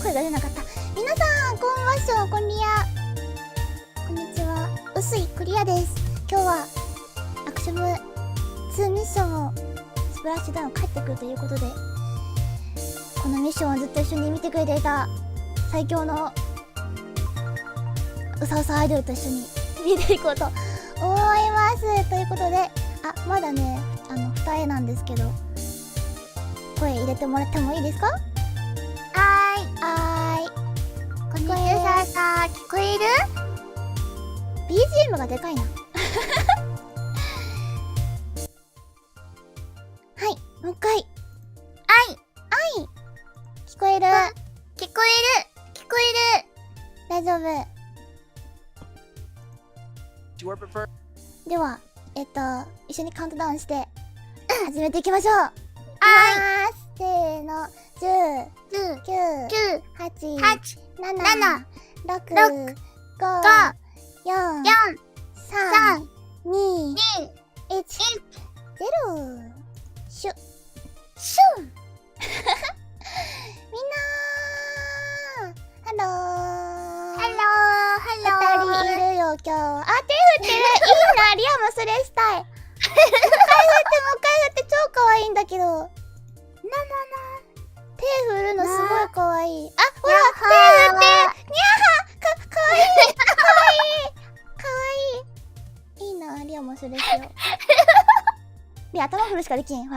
声が出なかった。皆さんこんばんしょう、こんにや。こんにちは、薄いクリアです。今日はアクション2ミッションをスプラッシュダウン帰ってくるということで、このミッションをずっと一緒に見てくれていた最強のうさうさアイドルと一緒に見ていこうと思います。ということで、まだね、二重なんですけど、声入れてもらってもいいですか？はーい。こんにちはさ、聞こえる？ BGM がでかいな。はい、もう一回。聞こえる？聞こえる。大丈夫。では、一緒にカウントダウンして始めていきましょう。せーの、10、9、8、7、6、5、4、3、2、1、0。シュッ。みんなー、ハロー。二人いるよ、今日。手振ってる。いいな、リアもそれしたい。もう一回振って、超可愛いんだけど。手振るのすごい可愛い。ほら、手振って。にゃーは、かわいい。いいな、リアもそれしよう。リア、頭振るしかできん。と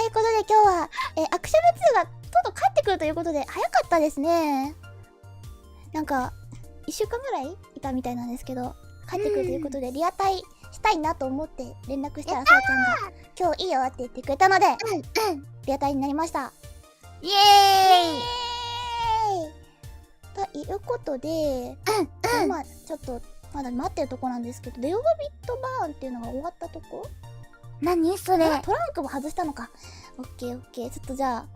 いうことで今日は、アクション2がとうとう帰ってくるということで、早かったですね。なんか、1週間ぐらいいたみたいなんですけど、帰ってくるということで、リアタイしたいなと思って連絡したら、さあちゃんが、今日いいよって言ってくれたので、リアタイになりました。イエーイ。ということで、今、ちょっと、まだ待ってるとこなんですけど、レオビットバーンっていうのが終わったとこ？何それ？トランクも外したのか。オッケー。ちょっとじゃあ、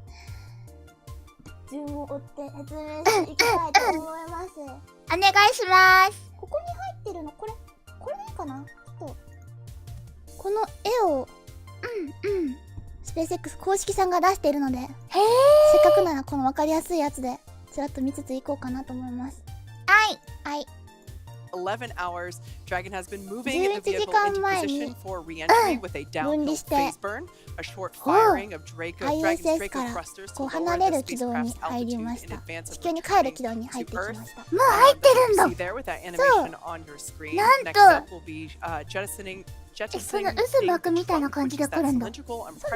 順を追って説明していきたいと思います。お願いします。ここに入ってるの、これでいいかな？ちょっと、この絵を、スペース X 公式さんが出しているので、せっかくならこの分かりやすいやつで、ちらっと見つついこうかなと思います。はい。11 hours, Dragon has been moving the vehicle into position for re-entry with a downhill phase burn, a short firing of Dragon's Draco thrusters to lower the spacecraft's altitude in advance of returning to Earth. もう入ってるんだ。 See there with that animation on your screen. なんと Next up will be jettisoning その渦巻くみたいな感じで来るんだ。そう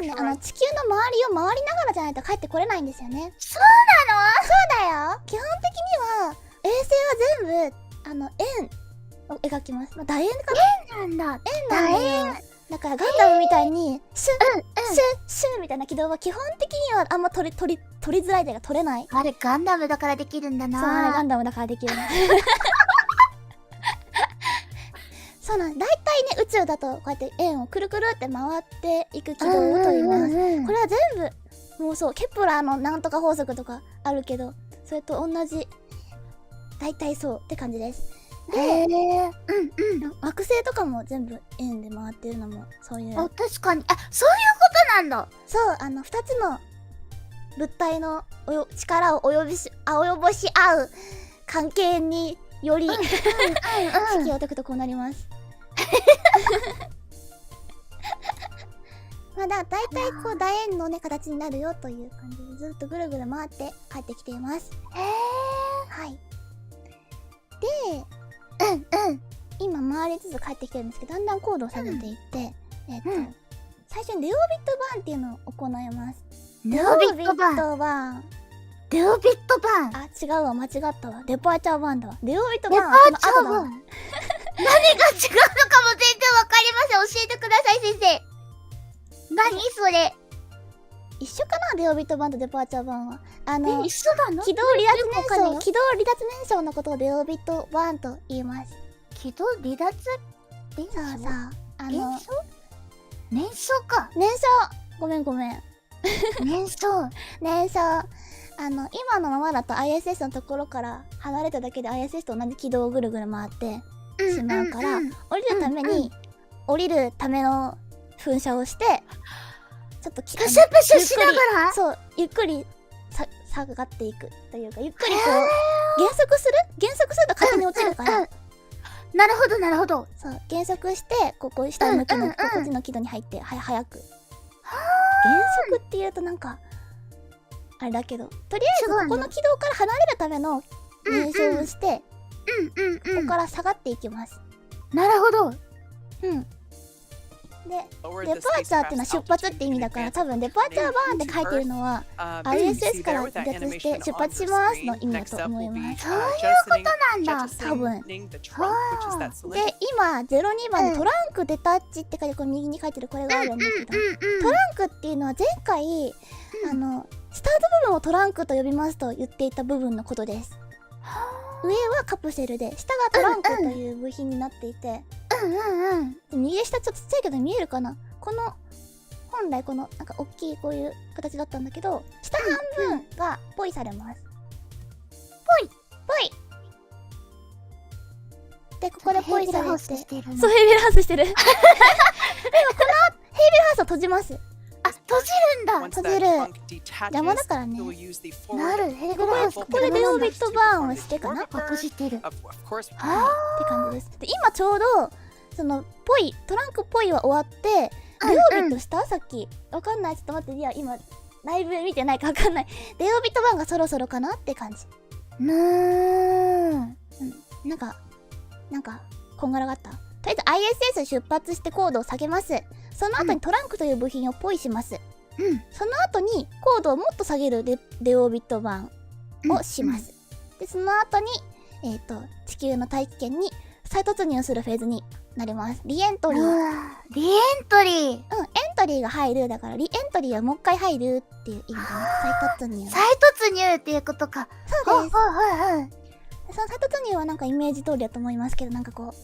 ね、地球の周りを回りながらじゃないと帰ってこれないんですよね。そうなの？そうだよ。基本的には衛星は全部円を描きます。楕円かな。円なんだ。円なんだよ。だからガンダムみたいにシュみたいな軌道は基本的にはあんま取りづらいというか取れない。あれガンダムだからできるんだな。そう、あれガンダムだからできる。そうなん、だいたいね、宇宙だとこうやって円をくるくるって回っていく軌道を取ります。これは全部もうそう、ケプラーのなんとか法則とかあるけど、それと同じ、だいたいそうって感じです。で、惑星とかも全部円で回ってるのもそういう。確かに。そういうことなんだ。そう、2つの物体の力を及ぼし合う関係により式を解くとこうなります。まあだいたいこう楕円のね形になるよという感じでずっとぐるぐる回って帰ってきています。はい。で、今回りつつ帰ってきてるんですけど、だんだん高度を下げていって、最初にレオビットバーンっていうのを行います。レオビットバーン。違うわ、間違ったわ。デパーチャーバーンだわ。レオビットバーンはこの後だわ。何が違うのかも全然わかりません。教えてください、先生。何それ？一緒かな、レオビットバーンとデパーチャーバーンは。一緒なの？軌道離脱燃焼のことをレオビットバーンと言います。軌道離脱燃焼？燃焼か。燃焼。ごめん。燃焼。今のままだと ISS のところから離れただけで ISS と同じ軌道をぐるぐる回ってしまうから、降りるための噴射をして、ちょっとプシャプシャしながらそうゆっくり下がっていくというか、ゆっくりこう減速すると勝手に落ちるから、なるほどなるほど。そう減速してここ下向きのこっちの軌道に入って早く減速っていうとなんかあれだけど、とりあえずここの軌道から離れるための練習をして、ここから下がっていきます。なるほど。で、デパーチャーっていうのは出発って意味だから、多分デパーチャーバーンって書いてるのは ISS から離脱して出発しますの意味だと思います。そういうことなんだ。多分。で、今02番でトランクデタッチって書いてこれ右に書いてるこれがあるんだけど、トランクっていうのは前回スタート部分をトランクと呼びますと言っていた部分のことです。上はカプセルで下がトランクという部品になっていて、右下ちょっとちっちゃいけど見えるかな、この本来このなんか大きいこういう形だったんだけど、下半分がポイされます。ポイで、ここでポイされて、そうヘイビルハウスしてるでもこのヘイビルハウスを閉じます。あ、閉じるんだ。閉じる。邪魔だからね。なる。ヘイビルハウスこれでオービットバーンをしてかな。閉じてる。って感じです。で、今ちょうどそのトランクポイは終わって、デオビットしたさっき。わかんない。ちょっと待って、いや今ライブ見てないかわかんない。デオビットバーンがそろそろかなって感じ。なんかこんがらがった。とりあえず ISS 出発してコードを下げます。その後にトランクという部品をポイします。その後にコードをもっと下げるデオビットバーンをします。で、その後に地球の大気圏に再突入するフェーズになります。リエントリー。リエントリー。エントリーが入るだから、リエントリーはもう一回入るっていう意味だね。再突入。再突入っていうことか。そうです。その再突入はなんかイメージ通りだと思いますけど、なんかこう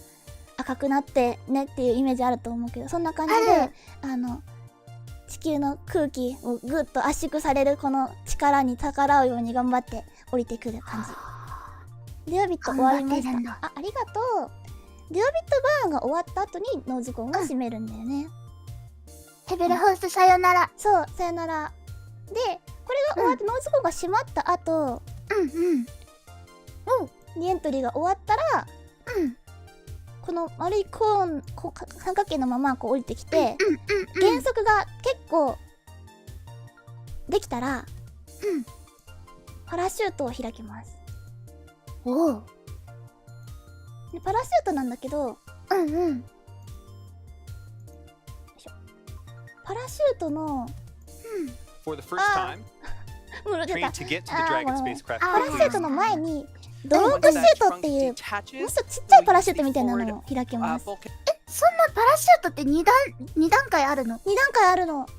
赤くなってねっていうイメージあると思うけど、そんな感じで地球の空気をぐっと圧縮されるこの力に逆らうように頑張って降りてくる感じ。デオビット終わりました。ありがとう。デオビットバーンが終わった後にノーズコンが閉めるんだよね。ヘビルハウスさよなら。そう、さよなら。で、これが終わってノーズコンが閉まった後、リエントリーが終わったら、この丸いコーン三角形のままこう降りてきて、減速が結構できたら、パラシュートを開きます。でパラシュートなんだけど、パラシュートのFor the first time, train to get to the Dragon spacecraft. パラシュートの前にドロップシュートっていうもうちょっとちっちゃいパラシュートみたいなのを開けます。そんなパラシュートって2段階あるの？ 2段階あるの。1個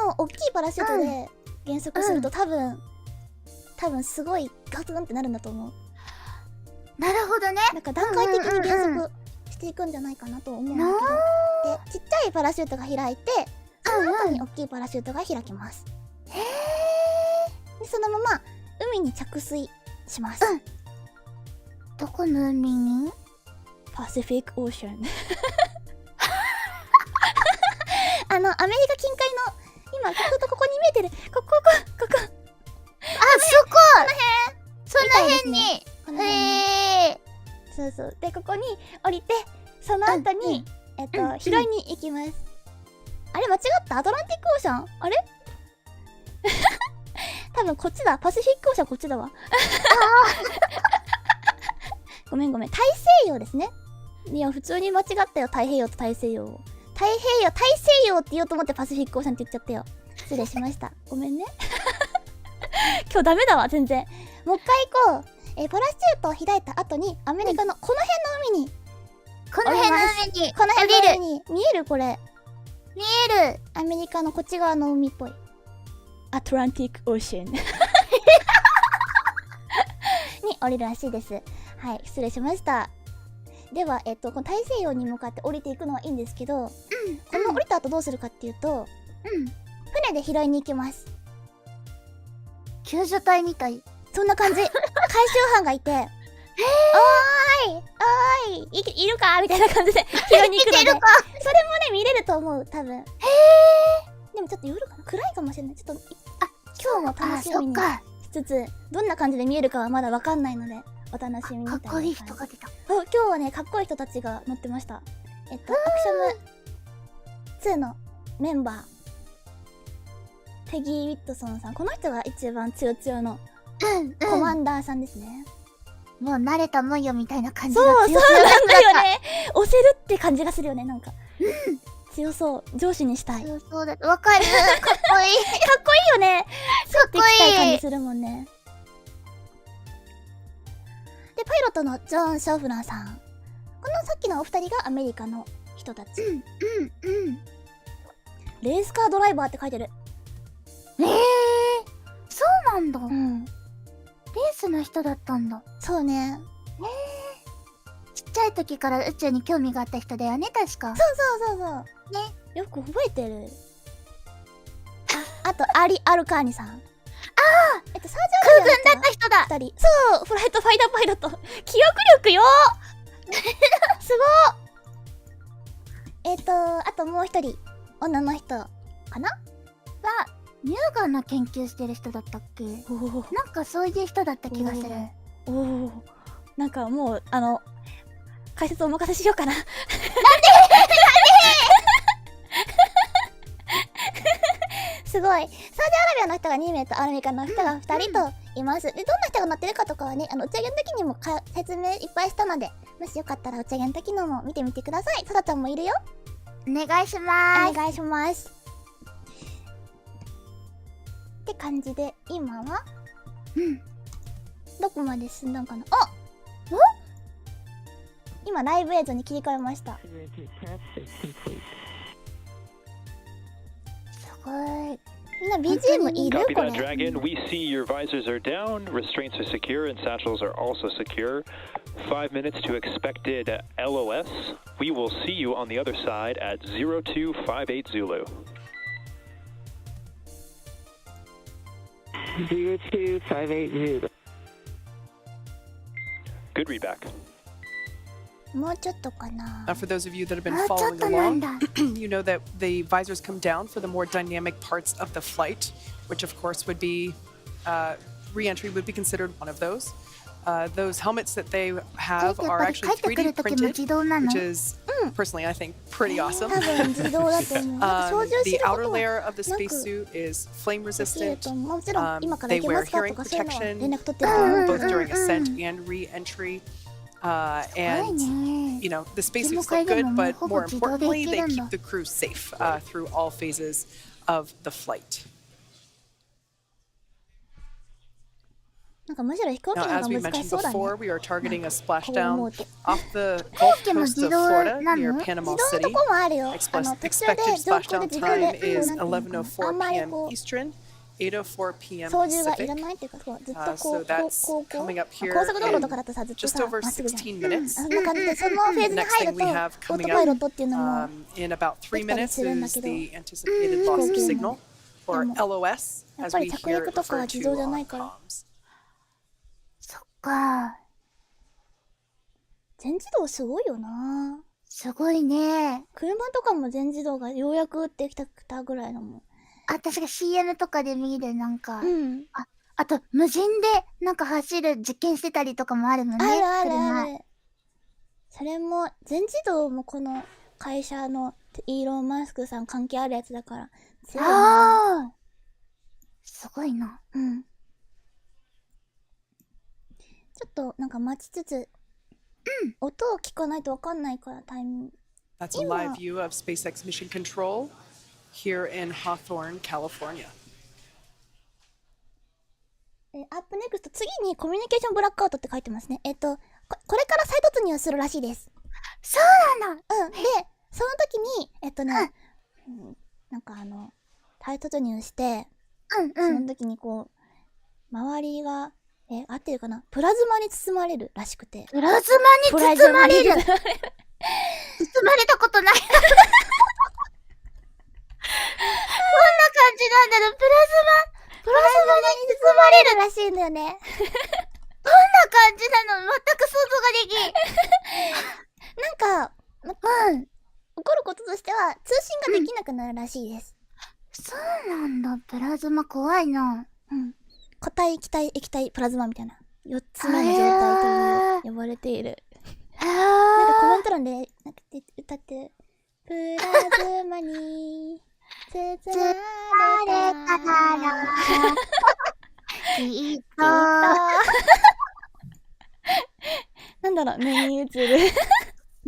の大きいパラシュートで減速すると多分すごいガツンってなるんだと思う。なるほどね。なんか段階的に減速していくんじゃないかなと思うんだけど、でちっちゃいパラシュートが開いて、その後に大きいパラシュートが開きます。でそのまま海に着水します。どこの海に？パシフィックオーシャン。アメリカ近海の今ここに見えてるここ。その辺に。そうでここに降りて、その後に拾いに行きます。あれ間違った？アトランティックオーシャン？あれ？多分こっちだ。パシフィックオーシャンこっちだわ。ごめん大西洋ですね。いや普通に間違ったよ。太平洋と大西洋。大西洋って言おうと思ってパシフィックオーシャンって言っちゃったよ。失礼しました。ごめんね。今日ダメだわ全然。もう一回行こう。パラシュートを開いた後にアメリカのこの辺の海に、この辺の海にこの辺の海に見える？これ見える。アメリカのこっち側の海っぽいアトランティックオーシャンに降りるらしいです。はい、失礼しました。ではこの大西洋に向かって降りていくのはいいんですけど、この降りた後どうするかっていうと、船で拾いに行きます。救助隊みたい。そんな感じ。回収班がいて、おーいいるかみたいな感じで拾いに行くので、それもね見れると思う多分。もちょっと夜かな、暗いかもしれない。ちょっと今日も楽しみにしつつ、どんな感じで見えるかはまだわかんないのでお楽しみみたいな感じ。かっこいい人が出た。今日はねかっこいい人たちが乗ってました。アクショム2のメンバーペギー・ウィットソンさん、この人が一番つよつよのコマンダーさんですね。もう慣れたもんよみたいな感じそうのなんだよね。押せるって感じがするよね。なんか強そう、上司にしたい。かっこそうだ、わかる。かっこいい。いいよね。ついていきたい感じするもんね。でパイロットのジョン・ショーフラーさん、このさっきのお二人がアメリカの人たち。レースカードライバーって書いてる。そうなんだ。レーん、スの人だったんだ。そうね。ちっちゃい時から宇宙に興味があった人だよね、確か。そうね、よく覚えてる。あとアリ・アルカーニさん。サージャー空軍だった人だ。2人。そう、フライトファイターパイロット。記憶力よすごー。あともう一人女の人かな。乳がんの研究してる人だったっけ。なんかそういう人だった気がする。なんかもう解説お任せしようかな。なんですごい。サウジアラビアの人が2名とアメリカの人が2人といます。でどんな人が乗ってるかとかはね、打ち上げの時にも説明いっぱいしたので、もしよかったら打ち上げの時のも見てみてください。さらちゃんもいるよ。お願いしまーす。お願いします。って感じで今はどこまで進んだんかな。今ライブ映像に切り替えました。すごい。みんな BGM いる Copy こ that, れ。 Dragon. We see your visors are down, restraints are secure, and satchels are also secure. 5 minutes to expected LOS. We will see you on the other side at 0258 Zulu. 0258 Zulu. Good readback. もうちょっとかな。 For those of you that have been ちょっ following となんだ。 along, you know that the visors come down for the more dynamic parts of the flight, which of course would be re-entry would be considered one of those. Those helmets that they have are actually 帰ってくる 3D 時も printed, 自動なの？ which is personally I think pretty 多 awesome. 分自動だと思う。なんか操縦す The るこ outer とは layer of the なく spacesuit is flame できる resistant. と思う。もちろん今から They 行けま wear すかと hearing かそういうのは protection 連絡取ってると思う。 both during ascent and re-entry. すごい And ね。 you know, the spacesuits でも look good, もう but ほぼ more 自動で importantly, 行け they るんだ。 keep the crew safe through all phases of the flight. なんかむしろ飛行機 Now, の as 方 we が難 mentioned しそうだね。 before, we are targeting a こう思 splashdown うと。 off the Gulf 機も coast 自 of 動 Florida な near の？ Panama 自動のと City. こもあるよ。途 Expected 中で splashdown 上空で自動で time is なんていうのかな、あ 11:04 んまり p.m. こう Eastern, 8:04 p.m. 操縦がい Pacific. らないっていうか、こうずっとこ So う that's こう coming up まあ here 高速道路 in とかだとさずっと just さ over まっすぐじゃん。 16 minutes. そんな感じでそのフェーズに Next 入 thing る we と have オート coming パイロ up ットっていうのも in about 3 できたり minutes するんだ is けど、 the anticipated loss of signal, or でも LOS, やっ as ぱ we り着 hear 陸 it とかは referred 自動 to じゃな on いから。 comms. そっか。全自動すごいよな。すごいね。車とかも全自動がようやくできたぐらいのもん。私が CM とかで見るなんか、うん。あと無人でなんか走る実験してたりとかもあるもんね。あるあるあ車。る。それも全自動もこの会社のイーロン・マスクさん関係あるやつだから強いな。ああ。すごいな。うん。ちょっとなんか待ちつつ、音を聞かないとわかんないからタイミング。 That's a live view of SpaceX Mission Control here in Hawthorne, California. アップネクスト、次にコミュニケーションブラックアウトって書いてますね。これから再突入するらしいです。そうなの。うん。で、その時に、なんか再突入して、その時にこう、周りが、合ってるかな、プラズマに包まれるらしくて。プラズマに包まれる。包まれたことない。どんな感じなんだろう。プラズマに包まれる。らしいんだよね。どんな感じなの？全く想像ができん。なんか、起こることとしては、通信ができなくなるらしいです。そうなんだ。プラズマ怖いな。うん。固体、気体、液体、プラズマみたいな。4つ目の状態という呼ばれている。なんかコメント欄でなんか歌ってる。プラズマに包まれたらきっと。なんだろう、目に映る。す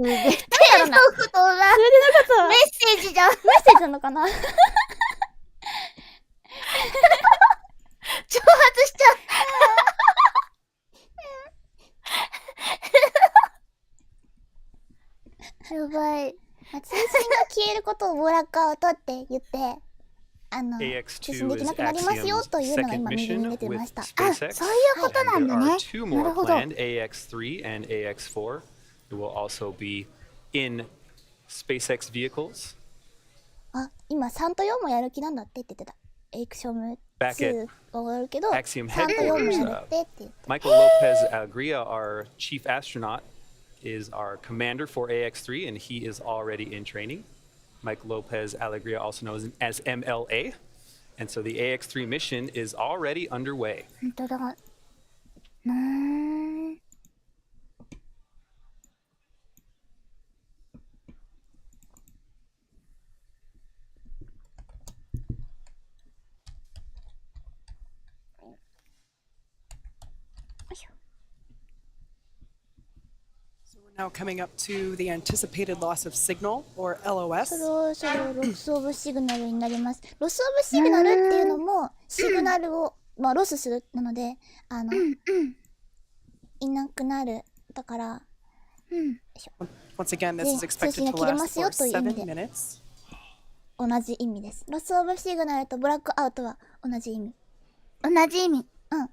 べてのことがメッセージじゃん。メッセージなのかな。挑発しちゃう。やばい。通信が消えることをブラックアウトって言って、通信できなくなりますよというのが今右に出てました。あ、そういうことなんだね。なるほど。AX3 and AX4. It will also be in SpaceX vehicles. あ、今3と4もやる気なんだって言ってた。エクショム2が終わるけど、3 Axiom と4も headquarters, やるってって言って。Michael Lopez Alegria, our chief astronaut, is our commander for AX3, and he is already in training. Mike Lopez Alegria, also known as MLA. And so the AX3 mission is already underway. 本当だ。Now coming up to the anticipated loss of signal, or LOS. そろそろロスオブシグナルになります。ロスオブシグナルっていうのもシグナルを、まあ、ロスするなので、いなくなる。だから、Once again, this is expected to last for 7 minutes. 同じ意味です。ロスオブシグナルとブラックアウトは同じ意味。同じ意味。うん。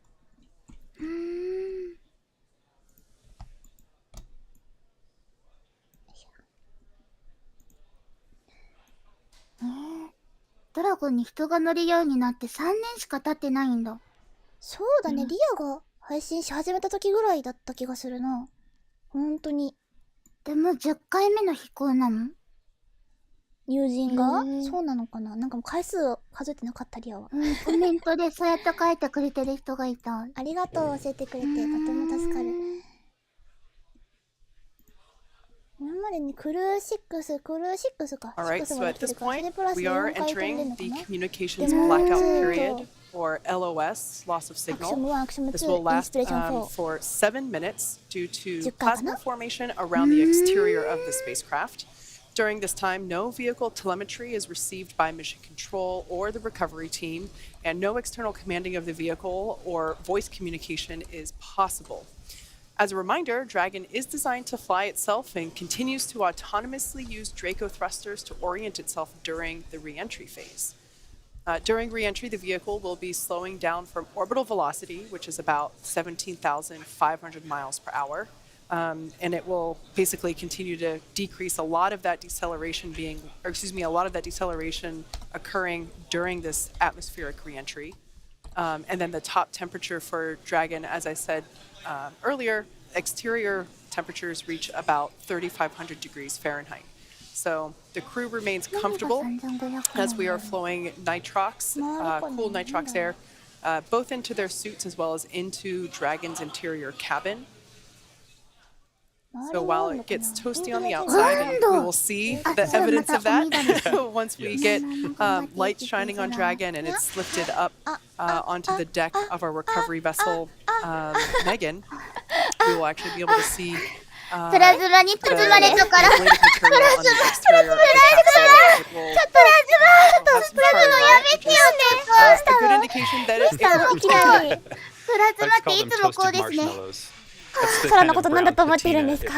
ドラゴンに人が乗るようになって3年しか経ってないんだ。そうだね、リアが配信し始めた時ぐらいだった気がするな。本当に。でも10回目の飛行なの？友人がそうなのかな。なんかもう回数を数えてなかったリアは。コメントでそうやって書いてくれてる人がいた。ありがとう、教えてくれてとても助かる。今までにクルー6か。Alright, so at this point, we are entering the communications blackout period, or LOS, loss of signal. This will last for 7 minutes due to plasma formation around the exterior of the spacecraft. During this time, no vehicle telemetry is received by mission control or the recovery team, and no external commanding of the vehicle or voice communication is possible. As a reminder, Dragon is designed to fly itself and continues to autonomously use Draco thrusters to orient itself during the re-entry phase. During re-entry, the vehicle will be slowing down from orbital velocity, which is about 17,500 miles per hour, and it will basically continue to decrease a lot of that deceleration occurring during this atmospheric re-entry. And then the top temperature for Dragon, as I said earlier, exterior temperatures reach about 3,500 degrees Fahrenheit. So the crew remains comfortable as we are flowing nitrox, cool nitrox air, both into their suits as well as into Dragon's interior cabin. So while it gets toasty on the outside, and we will see the evidence of that once we get lights shining on Dragon and it's lifted up onto the deck of our recovery vessel, Megan, we will actually be able to see プラズマに包まれたから。プラズマやめてよね。いきなり。プラズマっていつもこうですね。空のことなんだと思っているんですか。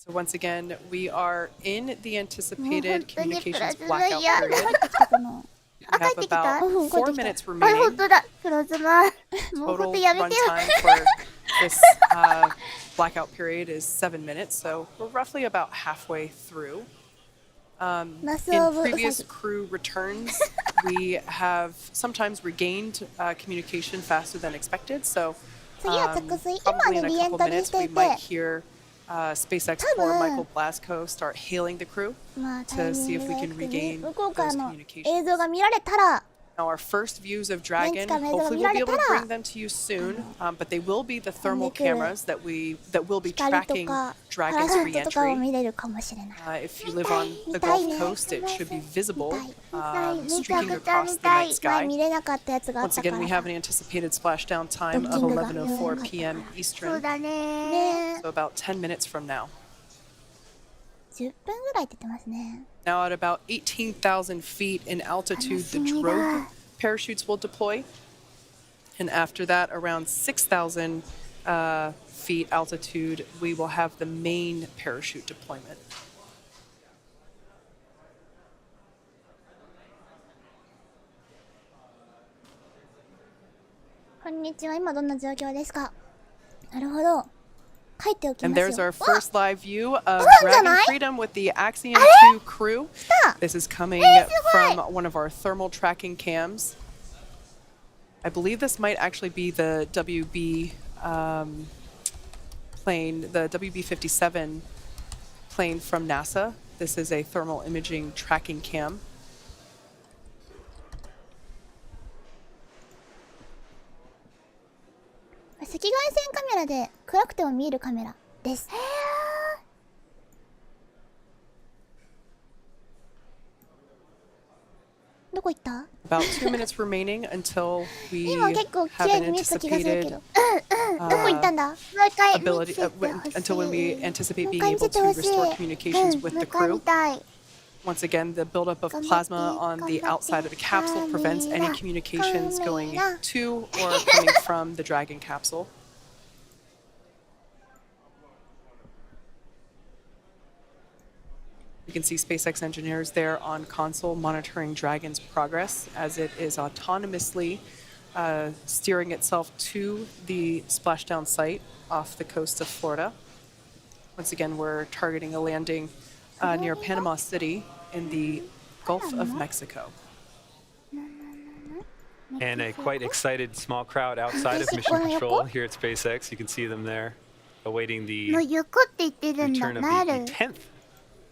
So once again, we are in the anticipated communications blackout period. We have about 4 minutes remaining. 本当だ、プラズマ。もう本 Total 当やめてよ。 runtime for this blackout period is 7 minutes, so we're roughly about halfway through. In previous crew returns, we have sometimes regained communication faster than expected, so probably in a couple minutes we might hear SpaceX for Michael Blasco start hailing the crew まあタイ to see ミン if グ we が良 can くてね regain 向こうから those の communications. 映像が見られたら Now our first views of Dragon, Lens hopefully we'll be able to camera. bring them to you soon, but they will be the thermal 飛んでくる cameras that will be 光と tracking かパラ Dragon's シュートとかを re-entry. 見れるかもしれない。 If you live on the 見たい Gulf ね。 Coast, it should be visible, 見 streaking めちゃくちゃ across 見 the たい。 night 前 sky. 見れなかったやつがあっ Once たか again, ら we さ have an anticipated splashdown time of Docking が 11:04 p.m. そう Eastern, だね。ね so about 10 minutes from now. 10分ぐらいって言ってますね。 Now at about 18,000 feet in altitude, the drogue parachutes will deploy. And after that, around 6,000 feet altitude, we will have the main parachute deployment. こんにちは、今どんな状況ですか？なるほど。書いておきま And す there's よ。 our first live view of Oh, Dragon nice. Freedom with the Axiom 2 crew. 来た This is coming from one of our thermal tracking cams. I believe this might actually be the WB plane, the WB-57 plane from NASA. This is a thermal imaging tracking cam. 赤外線カメラで暗くても見えるカメラです。どこ行った？ About 2 minutes remaining until we 今結構綺 have 麗 an に見えた気がするけ anticipated ど。どこ行ったんだ？もう一回見 ability せてほしい。 until when we anticipate being もう一回見 able せて to ほしい。 restore うん communications も with う the 一回 crew. 見たい。 Once again, the buildup of plasma on the outside of the capsule prevents any communications going to or coming from the Dragon capsule. You can see SpaceX engineers there on console monitoring Dragon's progress as it is autonomously steering itself to the splashdown site off the coast of Florida. Once again, we're targeting a landing near Panama City in the Gulf of Mexico. And a quite excited small crowd outside of Mission Control here at SpaceX. You can see them there awaiting the もうゆくって言ってるんだ return of な the る。 10th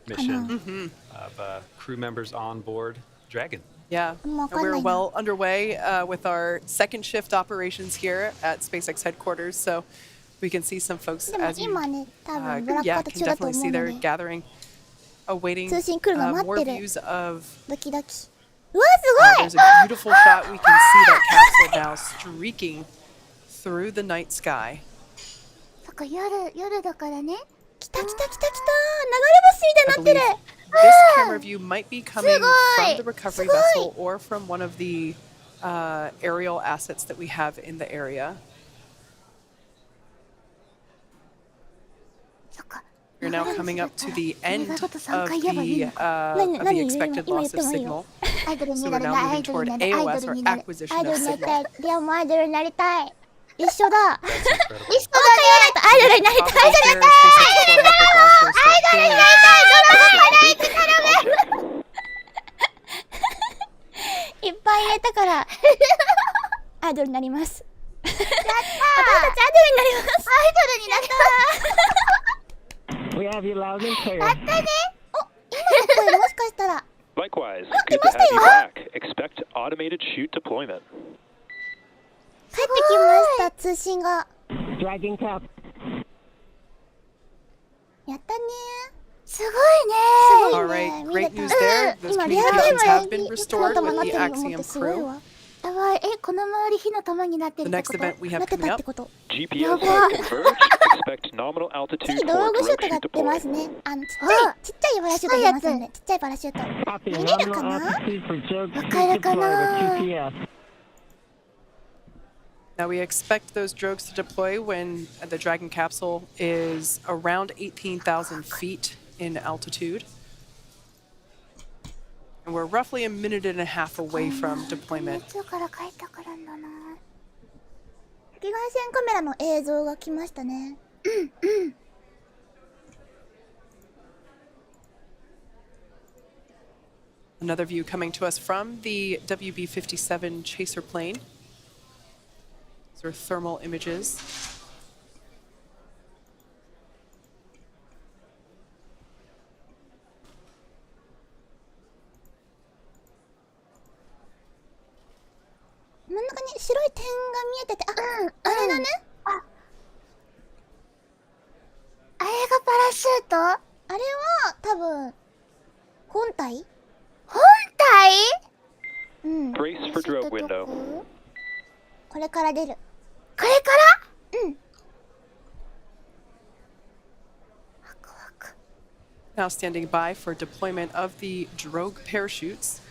mission of crew members on board Dragon. Yeah, and we're well underway with our second shift operations here at SpaceX headquarters. So we can see some folks でも as you 今ね、多分ブラック yeah, アウト can 中だと definitely 思 see うの they're で、 gathering, awaiting 通信来るの待 more ってる。 views of. ドキドキ。うわ、す There's a beautiful shot. We can see that capsule now streaking through the night sky. そっか夜だからね。ごい。来た来た来た来た。流れ星みたいになって I る。 believe this camera view might be coming from the recovery すごい。 vessel or from one of the aerial assets that we have in the area. そっか。 We're now coming up to the end of 回言えばいい the のか。 expected今言 loss って of もいいよ。 signal. アイドルに So な we're る now な、アイ moving ドル toward になる、アイド AOS ル or になる。 acquisition アイド of ルになり signal. たい。リアもアイドルになりたい。一緒だ。 That's incredible. 一緒だアイドルになりたい。 Probably there is SpaceX for Michael Blasco start hailing. いっぱい入れたからアイドルになります。私たちアイドルになります。アイドルになった。 We have you loud and clear. 今の声もしかしたら Likewise, good to have you back. Expect automated chute deployment. 帰ってきました。通信が Dragon cap. やったねすごいね。すご All い right, ね。見 great れ news た。 there. Those 今リアルタイ communications ムで have been 火 restored の玉 with なっ the てるの思っ Axiom てすごい crew. わ。やばい。この周り火の玉になってる The ってこ next と？ event we な have って coming たっ up. てこと。 GPS has converged. Expect nominal altitude 次 for ドローグシュー drogue トが chute 出ま deploy. すね。ちっちゃいパラシュート出ますんで。ちっちゃいパラシュート。 Copy. 見れるか Nominal な？ altitude for drogue chute かるかな？ deploy with GPS. Now we expect those drogues to deploy when the Dragon capsule is around 18,000 feet in altitude. And we're roughly a minute and a half away from deployment. 熱から帰ったからだな。赤外線カメラの映像が来ましたね。Another view coming to us from the WB-57 chaser plane. These are thermal images. 点が見えてて、あれだね。あれがパラシュート？あれは多分本体？本体？うん。 Brace for drogue window. これから出る。これから？うん。 Now standing by for deployment of the drogue parachutes.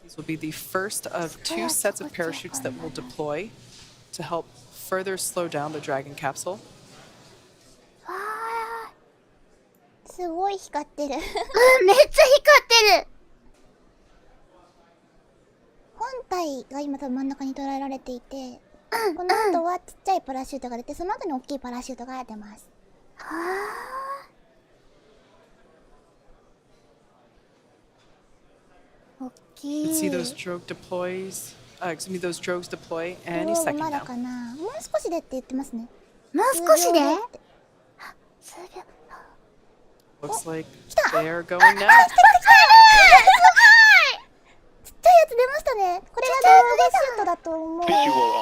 These will be the first of 2 sets of parachutes that will deploy to help further slow down the Dragon capsule. すごい光ってる。めっちゃ光ってる。本体が今多分真ん中に捉えられていて、この後はちっちゃいパラシュートが出て、その後に大きいパラシュートが出ます。大き You い。 can see those drogue deploys. Excuse me, those drogues deploy any ま second だ now. かな。もう少しでって言ってますね。もう少しで？数秒。 Looks like 来た。 they are going now. ちっちゃいやつ出ましたね。これがドローグシュートだと思う。 Visual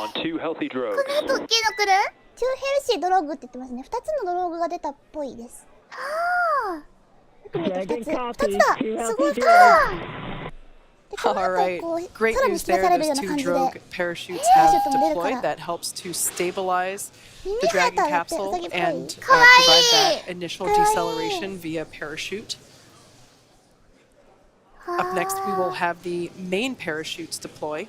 on 2 healthy drogues. あと大きいの来る？ 2ヘルシードローグって言ってますね。2つのドローグが出たっぽいです。はよく見ると2つ。 Dragon 2 copy. つだ。 Two すごい healthy 2つ drogues. だ。で、この All 後 right, こう great さらに引 news き出 there. されるよ Those うな 2 感じで。 drogue parachutes Parachute have も出るから deployed. That helps to stabilize the 耳生え Dragon たらってウ capsule サギっぽい。 and かわいい。 provide that initial deceleration via parachute. Up next, we will have the main parachutes deploy.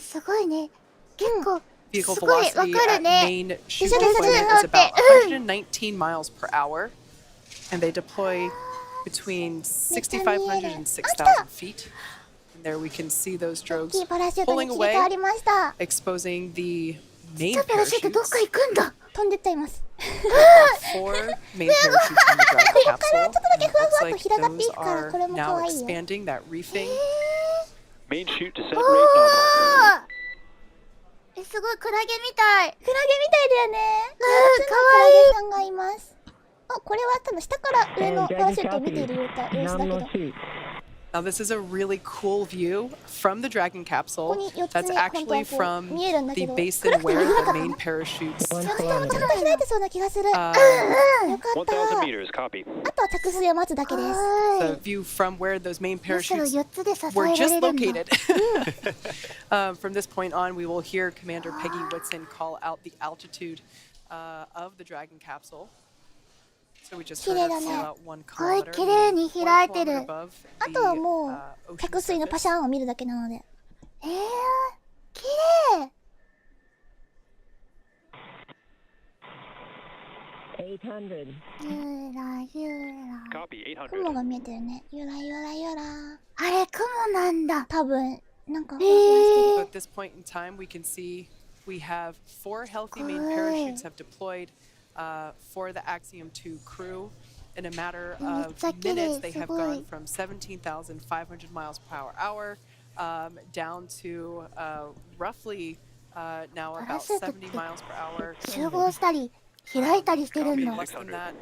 すごいね。結構 Vehicle すごいわか velocity る at ね。 main chute 一緒です。 deployment is about うん。 119 miles per hour, and they deploy between 6,500 and 6,000 feet. And there we can see those 大 drogues きいパラシュートに pulling 切り替わ away, りました。 exposing the ちっ main ちゃいパラシュートどっ parachutes. か行くんだ。飛んでっちゃいます。 Four main parachutes on the Dragon capsule. And it looks like 広がってい those くから、 are これも可 now 愛いよ。 expanding that reefing. Main chute descent rate nominal. あーすごいクラゲみたい。クラゲみたいだよね。うん、かクラわいい。ゲさんがいます。あ、これは多分下から上のパラシュートを見ている様子だけど。 Nominal chute. Now, this is a really cool view from the Dragon capsule. ここに4つ That's ね、本当は actually こう from 見えるんだ the けど。 basin where the main parachutes 1ちょっ kilometer. と開いてそうな気がする。よか uh, った。 1,000 meters, copy. あとは着水を待つだけです。the view from where those main むしろ parachutes 4つで支 were えら just れるんだ。 located. From this point on, we will hear Commander Peggy Whitson call out the altitude of the Dragon capsule. So we just heard her call out 1 kilometer. 綺麗に開いてる。 1 kilometer above あ the とはも ocean う着水のパシャ surface. ーンを見るだけなので。綺麗。 800. ゆらゆら。 Copy, 800. 雲が見えてるね。ゆらゆらゆら。あれ雲なんだ。多分なんかふわふわしてる。 So at this point in time, we can see we have 4 healthy main parachutes have deployed for the Axiom 2 crew. In a matter of minutes, they have gone from 17,500 miles per hour down to roughly now about 70 miles per hour. 集合したり開いたりしてるんだ。 Less than that.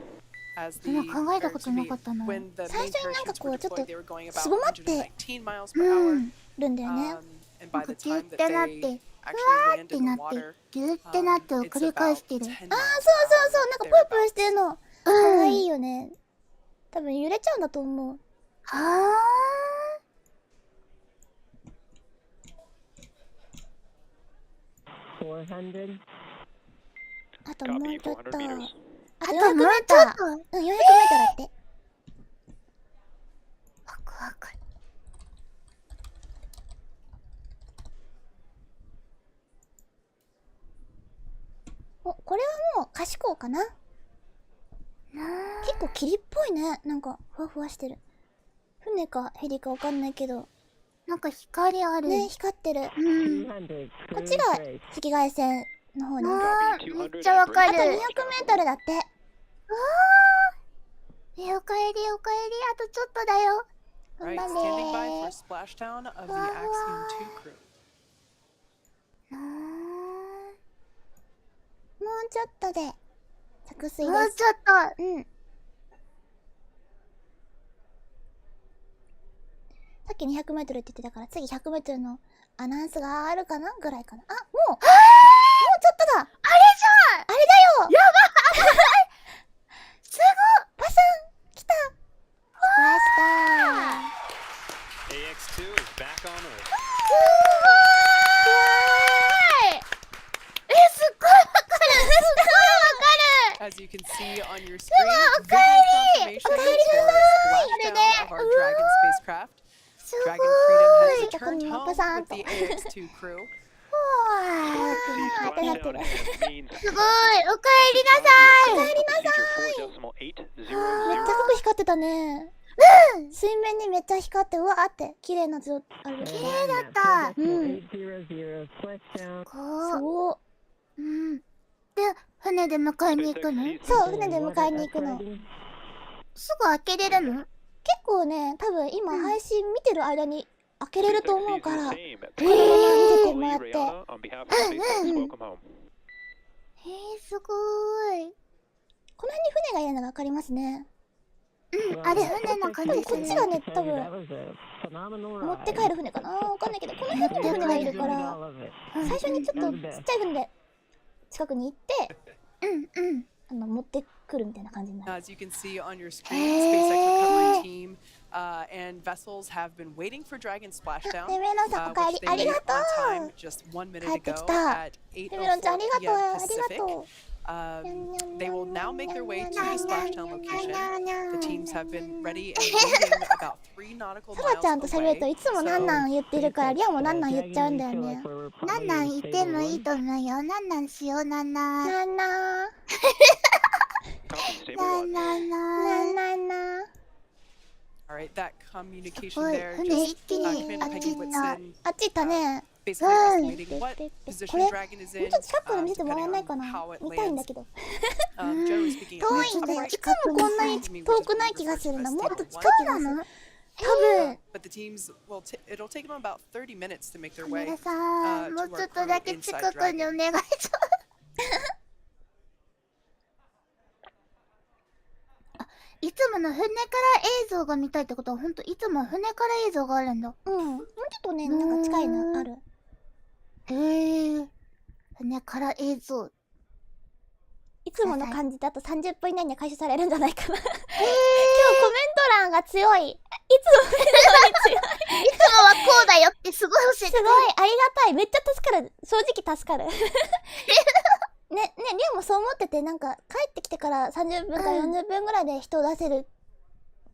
As そんな考えたことなかったな。 when the 最 main 初になんか parachutes こ were うちょっ deployed, と they were going す about ぼまって119 miles per hour. るんだよね。 And な by んか the ギュッ time that てなって、 they ふわ actually ーっ land て in な the って、 water, ギュッてなってを it's 繰り返 about してる。 10ああ、そう miles そうそう。なんかぷよぷよしてるの。かわいいよね。多分揺れちゃうんだと思う。は400. あともう Copy, ちょっと。 400 meters. あとあと400メもうートル。ちょっと。うん、400メートルだって。ワクワク。お、これはもう可視光かな。結構霧っぽいね。なんかふわふわしてる。船かヘリかわかんないけど。なんか光ある。ね、光ってる。うん。 200. こっちが Clear straight. 赤外線の方に。ああー、めっちゃわかる。と200メートルだって。おかえりおかえり、あとちょっとだよ。 right, 頑 standing 張 by れ for splashdown of the Axiom 2 crew. もうちょっとで着水もうです。ちょっと。うん。さっき200メートルって言ってたから、次100メートルのアナウンスがあるかなぐらいかな。あ、もうちょっとだ。あれじゃん。あれだよ。やばい。すごい。バサン来た。来ました。AX2 is back on Earth. すっごいわかる。すっごいわかる。 As you can see on your screen, visual confirmation for splashdown of our Dragon spacecraft. Dragon Freedom has returned home with the AX2 crew. ってなってる。 すごい。おかえりなさい。めっちゃ服光ってたね。水面にめっちゃ光ってうわーって綺麗な図ある。綺麗だった。うん。 800 splashdown. すごっ。うん。で、船で迎えに行くの？そう、船で迎えに行くの。すぐ開けれるの？結構ね、多分今配信見てる間に開けれると思うから、これ見ててもらって。すごい。この辺に船がいるのが分かりますね。あれ船の感じする。こっちがね、多分持って帰る船かな、分かんないけど、この辺に船がいるから、最初にちょっとちっちゃい船で近くに行って、持ってくるみたいな感じになる。 As you can see on your screen, SpaceX recovery team and vessels have been waiting for Dragon splashdown, メロンさんお帰りありがとう。 just 1 minute 帰ってき ago た。 at メロンちゃんありがとう 8:04 あ p.m. りが Pacific. とう。 They will now make their way to the splashdown location. The teams have been ready and waiting about 3 nautical サラちゃんと miles 喋ると away. いつもなんなん言ってるから、リアもなんなん言っちゃうんだよね。なんなん言ってもいいと思うよ。なんなんしようなんな。なんななんなんなんなんな。 All right, that communication すごい。 there 船一 just 気に Commander あっ Peggy ち行った。 Whitson あっち行ったね。 basically estimating what こ position れ、 Dragon is もう in, ちょっと近くで見せてもらえ depending ないか on な。 how it 見たいんだ lands. けど。 Generally speaking, it 遠 lands いんだよ。 upright, いつもこんなに遠くない気がするな。もっと近い気がする。多分。 but the teams will it'll take them about 30 minutes to make their カメ way ラさん、もうちょっとだけ近くにお願いします。いつもの船から映像が見たいってことは、ほんといつも船から映像があるんだ。うん。もうちょっとね、なんか近いのある。へえ。船から映像。いつもの感じだと30分以内には回収されるんじゃないかな。今日コメント欄が強い。いつも船のに強い。いつもはこうだよってすごい教えて。すごいありがたい。めっちゃ助かる。正直助かる。ね、リアもそう思ってて、なんか帰ってきてから30分か40分ぐらいで人を出せる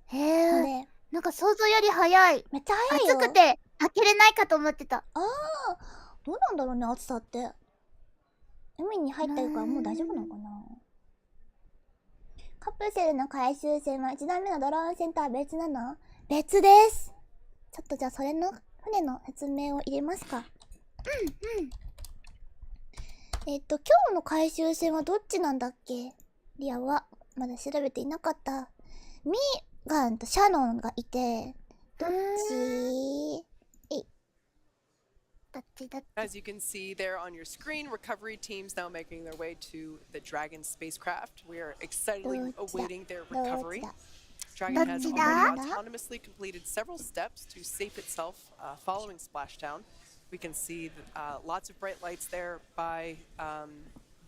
へえ。ので、なんか想像より早い。めっちゃ早いよ。暑くて開けれないかと思ってた。ああ、どうなんだろうね、暑さって。海に入ってるからもう大丈夫なのかな。カプセルの回収船は1段目のドローンセンター別なの？別です。ちょっとじゃあそれの船の説明を入れますか。今日の回収船はどっちなんだっけ？リアはまだ調べていなかった。ミーガンとシャノンがいて、どっち？As you can see there on your screen, recovery teams now making their way to the Dragon spacecraft. We are excitedly awaiting their recovery. Dragon has already autonomously completed several steps to safe itself following splashdown. We can see lots of bright lights there by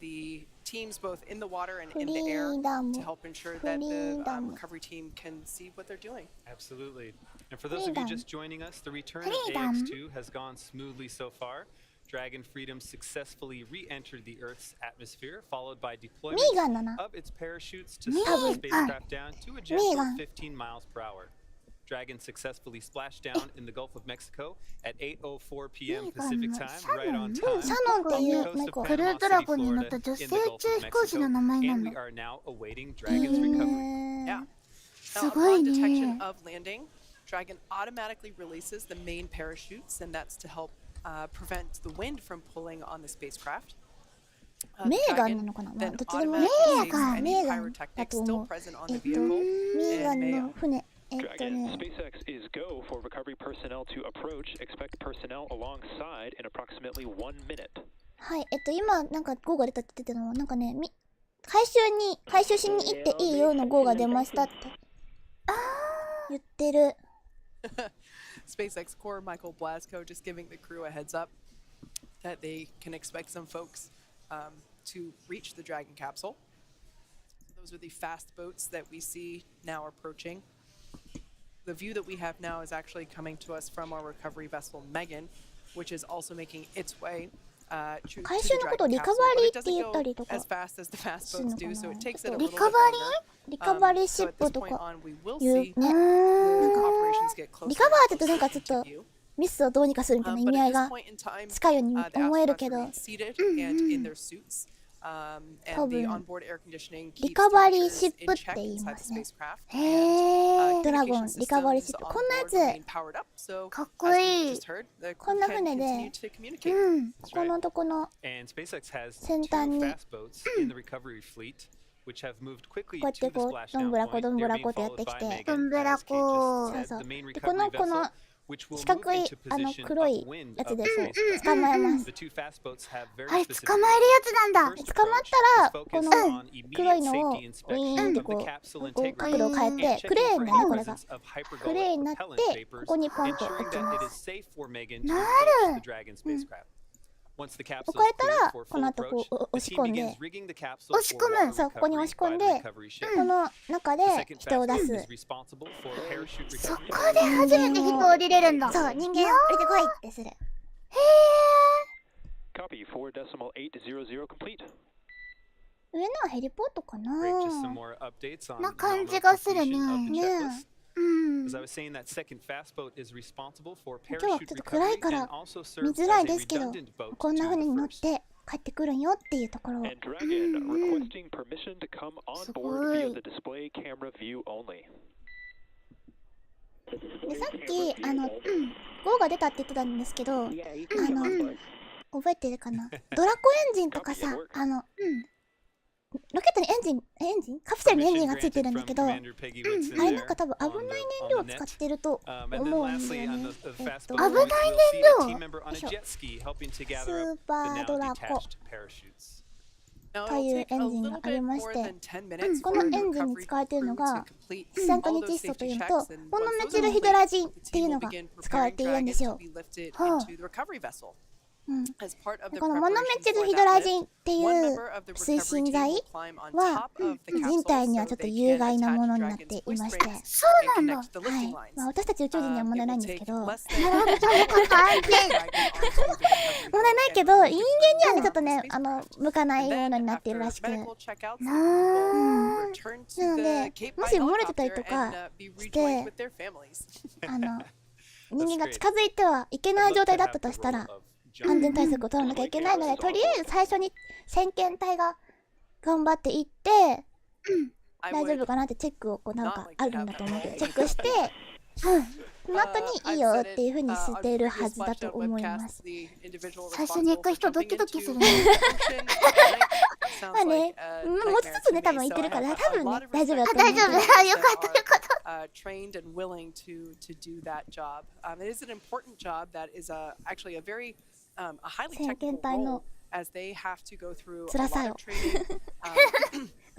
the teams both in the water and in the air to help ensure that the recovery team can see what they're doing. Absolutely. And for those of you just joining us, the return of AX2 has gone smoothly so far. Dragon Freedom successfully re-entered the Earth's atmosphere, followed by deployment of its parachutes to slow the spacecraft down to a gentle 15 miles per hour. Dragon successfully splashed down in the Gulf of Mexico at 8:04 p.m. Pacific time, right on time. シャノンっていうクルードラゴンに乗った女性宇宙飛行士の名前なんだ。 And we are now awaiting Dragon's recovery. Yeah. Now, upon detection of landing, Dragon automatically releases the main parachutes, and that's to help prevent the wind from pulling on the spacecraft. メーガンなのかな、まあ、どっちでもいい。メーガンだと思う。メーガンの船。Dragon SpaceX is go for recovery personnel to approach. Expect personnel alongside in approximately 1 minute. はい、今なんか号が出たって言ってたのはなんかね、回収しに行っていいよの号が出ましたって言ってる。SpaceX core Michael Blasco just giving the crew a heads up that they can expect some folks to reach the Dragon capsule. Those are the fast boats that we see now approaching. The view that we have now is actually coming to us from our recovery vessel Megan, which is also making its way to the Dragon capsule. But it doesn't go as fast as the fast boats do, so it takes it a little bit longer. リカバリーシ So ッ at プ this と point か on, we will 言う see ね。 the operations get closer リカバーって言うとなん and かちょっ closer と into view. ミスをどうにかするみたいな意 But 味合 at い this が point in time, 近いように the 思える astronauts けど remain seated and in their suits. And the 多分 onboard air conditioning リ keeps カバリー temperatures シッ in プって check 言い inside ま the すね。 spacecraft. へー、ドラゴ Communication ン、リカバリーシ systems ップ。 on こんなや board つ、 remain powered up, so かっこ as い we い just heard, the こん crew な can 船で、 continue to communicate. うん、ここのとこの And SpaceX has 先 two 端に fast boats in the recovery fleet, which have moved quickly こうやっ to て the こう、ど splashdown んぶらこ point. どんぶ They're ら being こってやって followed き by て、 Megan, どんぶら as Kate こ just そう said, そう。 the main で、この、 recovery この vessel, which will 四 move 角い into position 黒い upwind やつ of で the こう spacecraft. 捕まえます。 The two fast boats have あ very れ specific 捕まえるやつなんだ First 捕まっ approach たら is この focused on 黒い immediate のを safety ウィ inspection ーンって of こ the う、 capsule こう integrity 角度を変 and えて、クレ checking ー for ンだね、これ any が。 presence of クレー hypergolic ンになっ propellant て、こ vapors, こにポンと ensuring 置き that ま it is す。 safe for Megan to approach the Dragon spacecraft. Once the capsule 置か is れた cleared ら、 for この full 後こ approach, う the 押し team 込ん begins で、 rigging the capsule 押し込 for む water そう、ここに recovery 押し込 by ん the で、 recovery ship. この中で The second 人を fast 出 boat す。 is responsible for parachute そ recovery. こで初めて人降りれるんだそう、人間降りてこいってする。へ Copy, 4.800 complete. 上のはヘリポートかな Great, just some more updates on な感 nominal じがするね。 completion of the ね checklist. うん As I was saying, that second fast boat is responsible for 今日は parachute ちょっと暗い recovery から and also 見 serves づら as い a ですけど、 redundant boat こんな to 船 the に乗っ first. て帰ってくるんよっていうところを。 And Dragon requesting permission to come on す board ご via い the display camera view only. で、さっき、GO が出たって言ってたんですけど、覚えてるかなドラコエンジンとかさ、ロケットにエンジンカプセルにエンジンがついてるんだけど、あれ Commander Peggy Whitson なんか there 多分 on 危ない the- 燃 on 料を the 使っ net. てると And then 思うんだ lastly, よ on ね。 the fast boat, 危ない we'll see a team member on a よいしょ jet ski helping to gather ス up ー the パー now ドラコ detached parachutes. Now, と it'll いう take エ a ンジンが little あり bit まし more て、 than 10 minutes こ for の the エンジンに recovery 使われているの crew が to complete 一酸化 all ニ those チストと safety いうの checks. と And モノ once メ those チ are ルヒドラ complete, ジンっ the ていう team の will が begin 使われ preparing ているんで Dragon す to よ。 be lifted はあ into the recovery vessel. うん、 As part of the このモノメ preparation チル for ヒド that ラ lift, ジンってい one う member of the 推 recovery 進 team 剤 will climb on は top of the 人 capsule 体には so ちょっと they 有 can 害な attach ものになって Dragon's いま hoist して、 rings そう and なんだ connect the はい。lifting まあ、 lines. 私たち宇宙人には問題ないん It です will け take ど、 less than なるほど、そういうこと安全問題ないけど、人間にはね、ちょっとね、向かないものになっているらしく。なので、もし漏れてたりとかして、人間が近づいてはいけない状態だったとしたら、安全対策を取らなきゃいけないので、とりあえず最初に先遣隊が頑張っていって、大丈夫かなってチェックをこうなんかあるんだと思うけど、チェックして、その後にいいよっていう風にしているはずだと思います。最初に行く人ドキドキするね。まあね、もうちょっとね、多分行ってるから、多分ね、大丈夫だと思う。大丈夫。あ、よかったよかった。trained and willing to do that job. It is an important job that is actually a very a highly technical role as they have to go through a lot of training.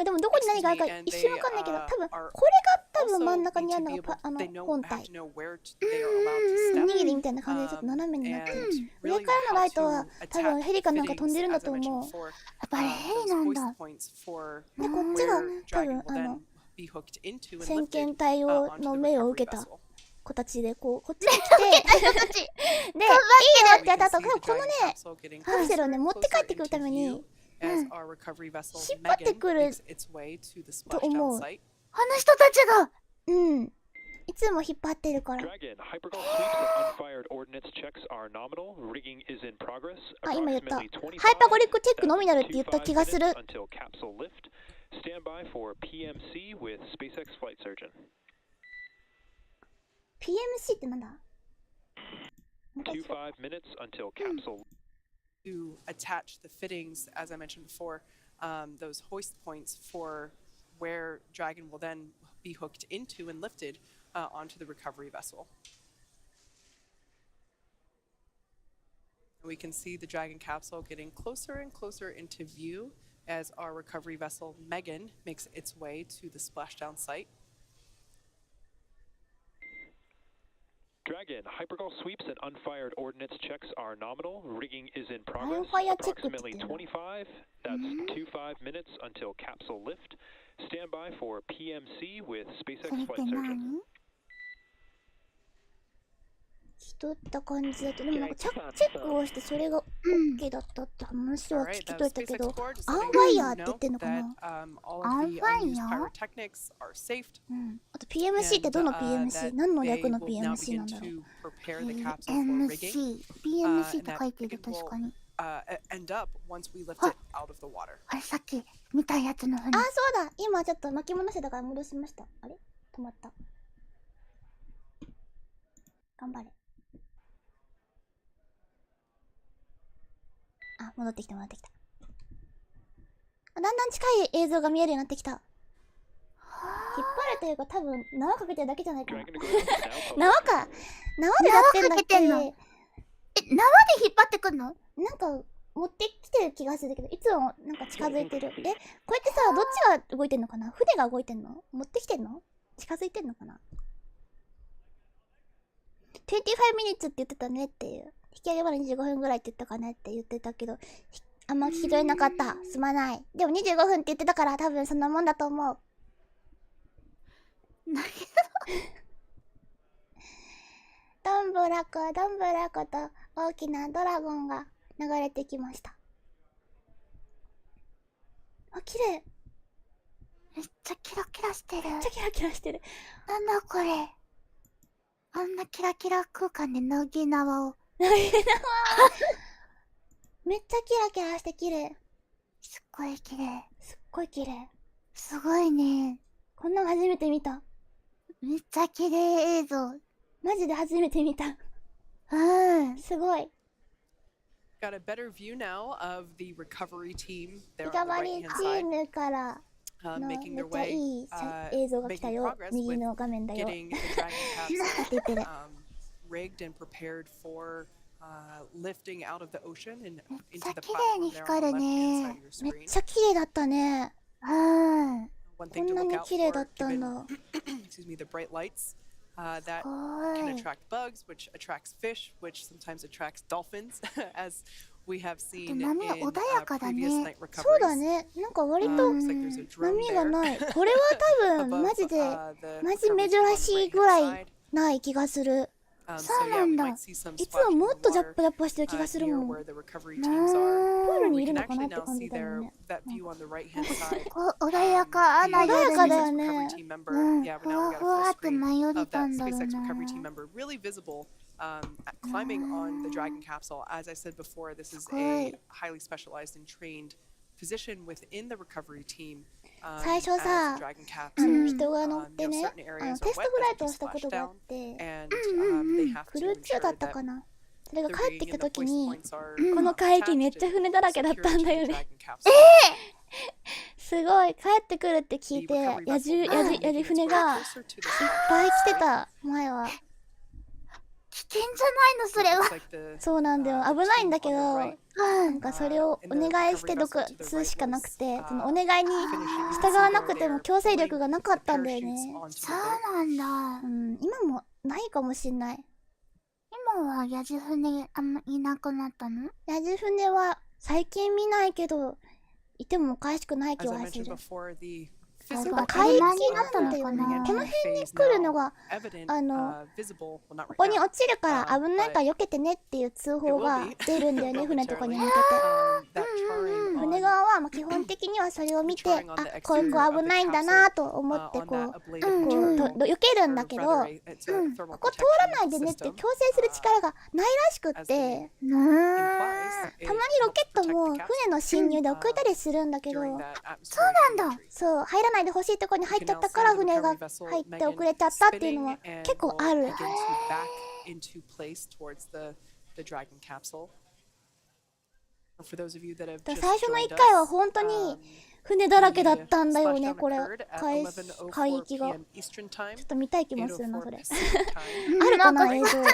でもどこに何があるか一瞬わかんないけど、多分これが多分真ん中にあるのが本体。おにぎりみたいな感じでちょっと斜めになってる。上からのライトは多分ヘリかなんか飛んでるんだと思う。やっぱりヘリなんだ。で、こっちが多分先遣隊の命を受けた子たちでこっちに来て、で、いいねってやった後、このね、カプセルをね、持って帰ってくるために、引っ張ってくると思う。あの人たちが、いつも引っ張ってるから。あ、今言った。ハイパゴリックチェックノミナルって言った気がする。PMC ってなんだ 25 minutes until capsule. To attach the fittings, as I mentioned before, those hoist points for where Dragon will then be hooked into and lifted onto the recovery vessel. We can see the Dragon capsule getting closer and closer into view as our recovery vessel Megan makes its way to the splashdown site. Dragon, hypergol sweeps and unfired ordnance checks are nominal. Rigging is in progress. Unfire check Approximately って言ってんの？ 25, that's 25 minutes until capsule lift. Stand by for PMC with それ SpaceX って flight surgeon. 何？気取った感じだと、でもなんかチェックをしてそれが OK だったって話は All 聞 right, きといたけ SpaceX ど、 Board just アン letting ファイ you ヤーって know 言ってんのか that な？ all of the unused pyrotechnics are saved. あと PMC ってどの and, PMC？ 何の they 略の will now PMC なん begin だろう？ to prepare the capsule for rigging. PMC って書いてる、確かに。 End up once we lift it out of the water. あれさっき見たやつの船。あ、そうだ、今ちょっと巻き戻してたから戻しました。あれ止まった。頑張れ。あ、戻ってきた戻ってきた。だんだん近い映像が見えるようになってきた。引っ張るというか多分縄かけてるだけじゃないかな。 Dragon to ground is now public. 縄か縄でやってんだっ縄かけてんの？け？縄で引っ張ってくんの？なんか持ってきてる気がするけど、いつもなんか近づいてる。こうやってさ、どっちが動いてんのかな？船が動いてんの？持ってきてんの？近づいてんのかな？ 25 minutes って言ってたねっていう。引き上げまで25分ぐらいって言ったかねって言ってたけど、あんま聞き取れなかった。すまない。でも25分って言ってたから多分そんなもんだと思う。どんぶらこどんぶらこと大きなドラゴンが流れてきました。あ、綺麗。めっちゃキラキラしてる。めっちゃキラキラしてる。なんだこれ。あんなキラキラ空間で乃木縄を。めっちゃキラキラして綺麗。すっごい綺麗。すっごい綺麗。すごいね。こんなの初めて見た。めっちゃ綺麗映像。マジで初めて見た。うん。すごい。 Got a better view now of the recovery team リ there カ on the バ right リー hand チ side, ームからのめっ making ち their ゃい way, い映像が来た making よ。 progress 右 with の画面だよ。 getting the Dragon って言ってる。 capsule rigged and prepared for lifting out of the ocean and めっち into ゃ the 綺麗 platform に there 光 on る the left hand ね。 side of めっ your ちゃ screen. 綺麗だったね。うん。 One こ thing ん to な look に out 綺麗 for, だったん given だ。 excuse me, the bright lights that すご can い。 attract bugs, which attracts fish, which sometimes attracts dolphins, as we have seen in 波穏やかだ previous ね。 night そうだ recoveries. ね。なんか割と Looks like there's a drone 波が there ない。これは多分 above マジで the マジ recovery team on 珍 the しい right ぐら hand い side. ない気がする。 So そうな yeah, ん we だ。 might see some いつも splashing も in っ the とジャッ water プジャップしてる気がする here もん。 where the recovery う teams are. プールに We いる can のかな actually って now 感じ see だよ their ね。 that view on the right hand side. こう穏やかな The 穏やかだ 夜よ に。ね。 recovery team member. うん。 Yeah, ふ but now わ we got ふ a わ full って舞 screen い降り of た that んだろう SpaceX な。 recovery team member, really visible, climbing on the Dragon capsule. As I said before, this is a highly specialized and trained position within the recovery team. 最初 as さ、 the Dragon capsule, 人が乗ってね、 certain areas テ are スト wet フライ as ト they をしたこ splash とがあっ down, て、 and they have ク to ルーツーだ ensure ったか that な。それが the 帰って rigging きた and the 時 hoist に、 points are この海域 attached めっちゃ and 船だらけだったん secured だ to よ the ね。 Dragon capsule. すごい、帰ってくるって聞いて、やじ船がいっぱい来てた、前は。危険じゃないのそれは。 Looks like the そうなんだよ。危ないんだけど、 on the right なんかそれをお願いして毒吸うしかなくて、そのお願いに従わなくても強制力がなかったんだよね。そうなんだ。うん、今もないかもしんない。今はヤジ船あんまいなくなったの？ヤジ船は最近見ないけど、いてもおかしくない気 As I はす mentioned る。 before, the なん physical か海域 Physical なんだよね。 entry この辺に来るのが、evident, こ visible, well, not こ right に now. 落ちるから危ないから避けてねっていう通報が出るんだよね、船とかに向けて。 That charring 船 on, 側はまあ基本的にはそれを見て、あ、こういう子危ないんだなと思って on こ that う、 ablative journal, 避けるんだけど、 or rather, it's a thermal ここ通らないでねって protection 強制する力がないらしくって、 implies たまにロケットも船の侵入で遅れたりするんだけど、 during that そうなんだ。 atmospheric entry. そう、入らないでほしいとこに入っちゃったから船が入って遅れちゃったっていうのは結構ある。 Begin to back into place towards the Dragon capsule. For those of you that have だ just 最初の joined 1回は us, 本当に船だらけだったんだよね、 splashdown これ。 occurred at 海域が。 11:04 PM Eastern Time, ちょっと見たい気もするな、そ 8:04 れ。 Pacific time. あるかな、映像。ちょっ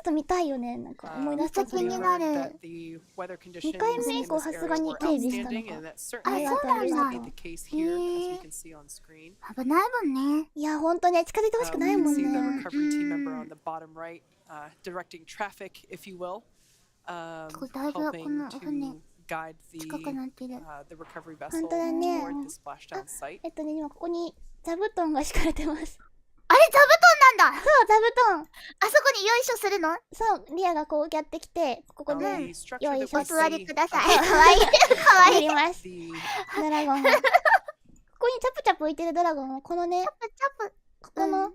と見たいよね、なんか思い出した気になる。 That the weather conditions 2回目以 in 降 this さす area がに were 警備したの outstanding, か。 and that あ certainly りがとうあり continues が to と be う。 the case here, as you can see on screen. 危ないもんね。いや、ほんとね、近づいてほしくないもん You can see the ね。 recovery team member on the bottom right, directing traffic, if you will, だいぶこ helping の船 to guide 近くなってる。 the recovery vessel 本当だね。 toward the splashdown site. 今ここに座布団が敷かれてます。あれ座布団なんだ。そう、座布団。あそこによいしょするの？そう、リアがこうやってきて、ここで The よ structure い that しょ we お座り see, ください。かわいい。かわいい。やります。 the ドラゴンが。ここにチャプチャプ浮いてるドラゴンを、このね、チャプ。ここの、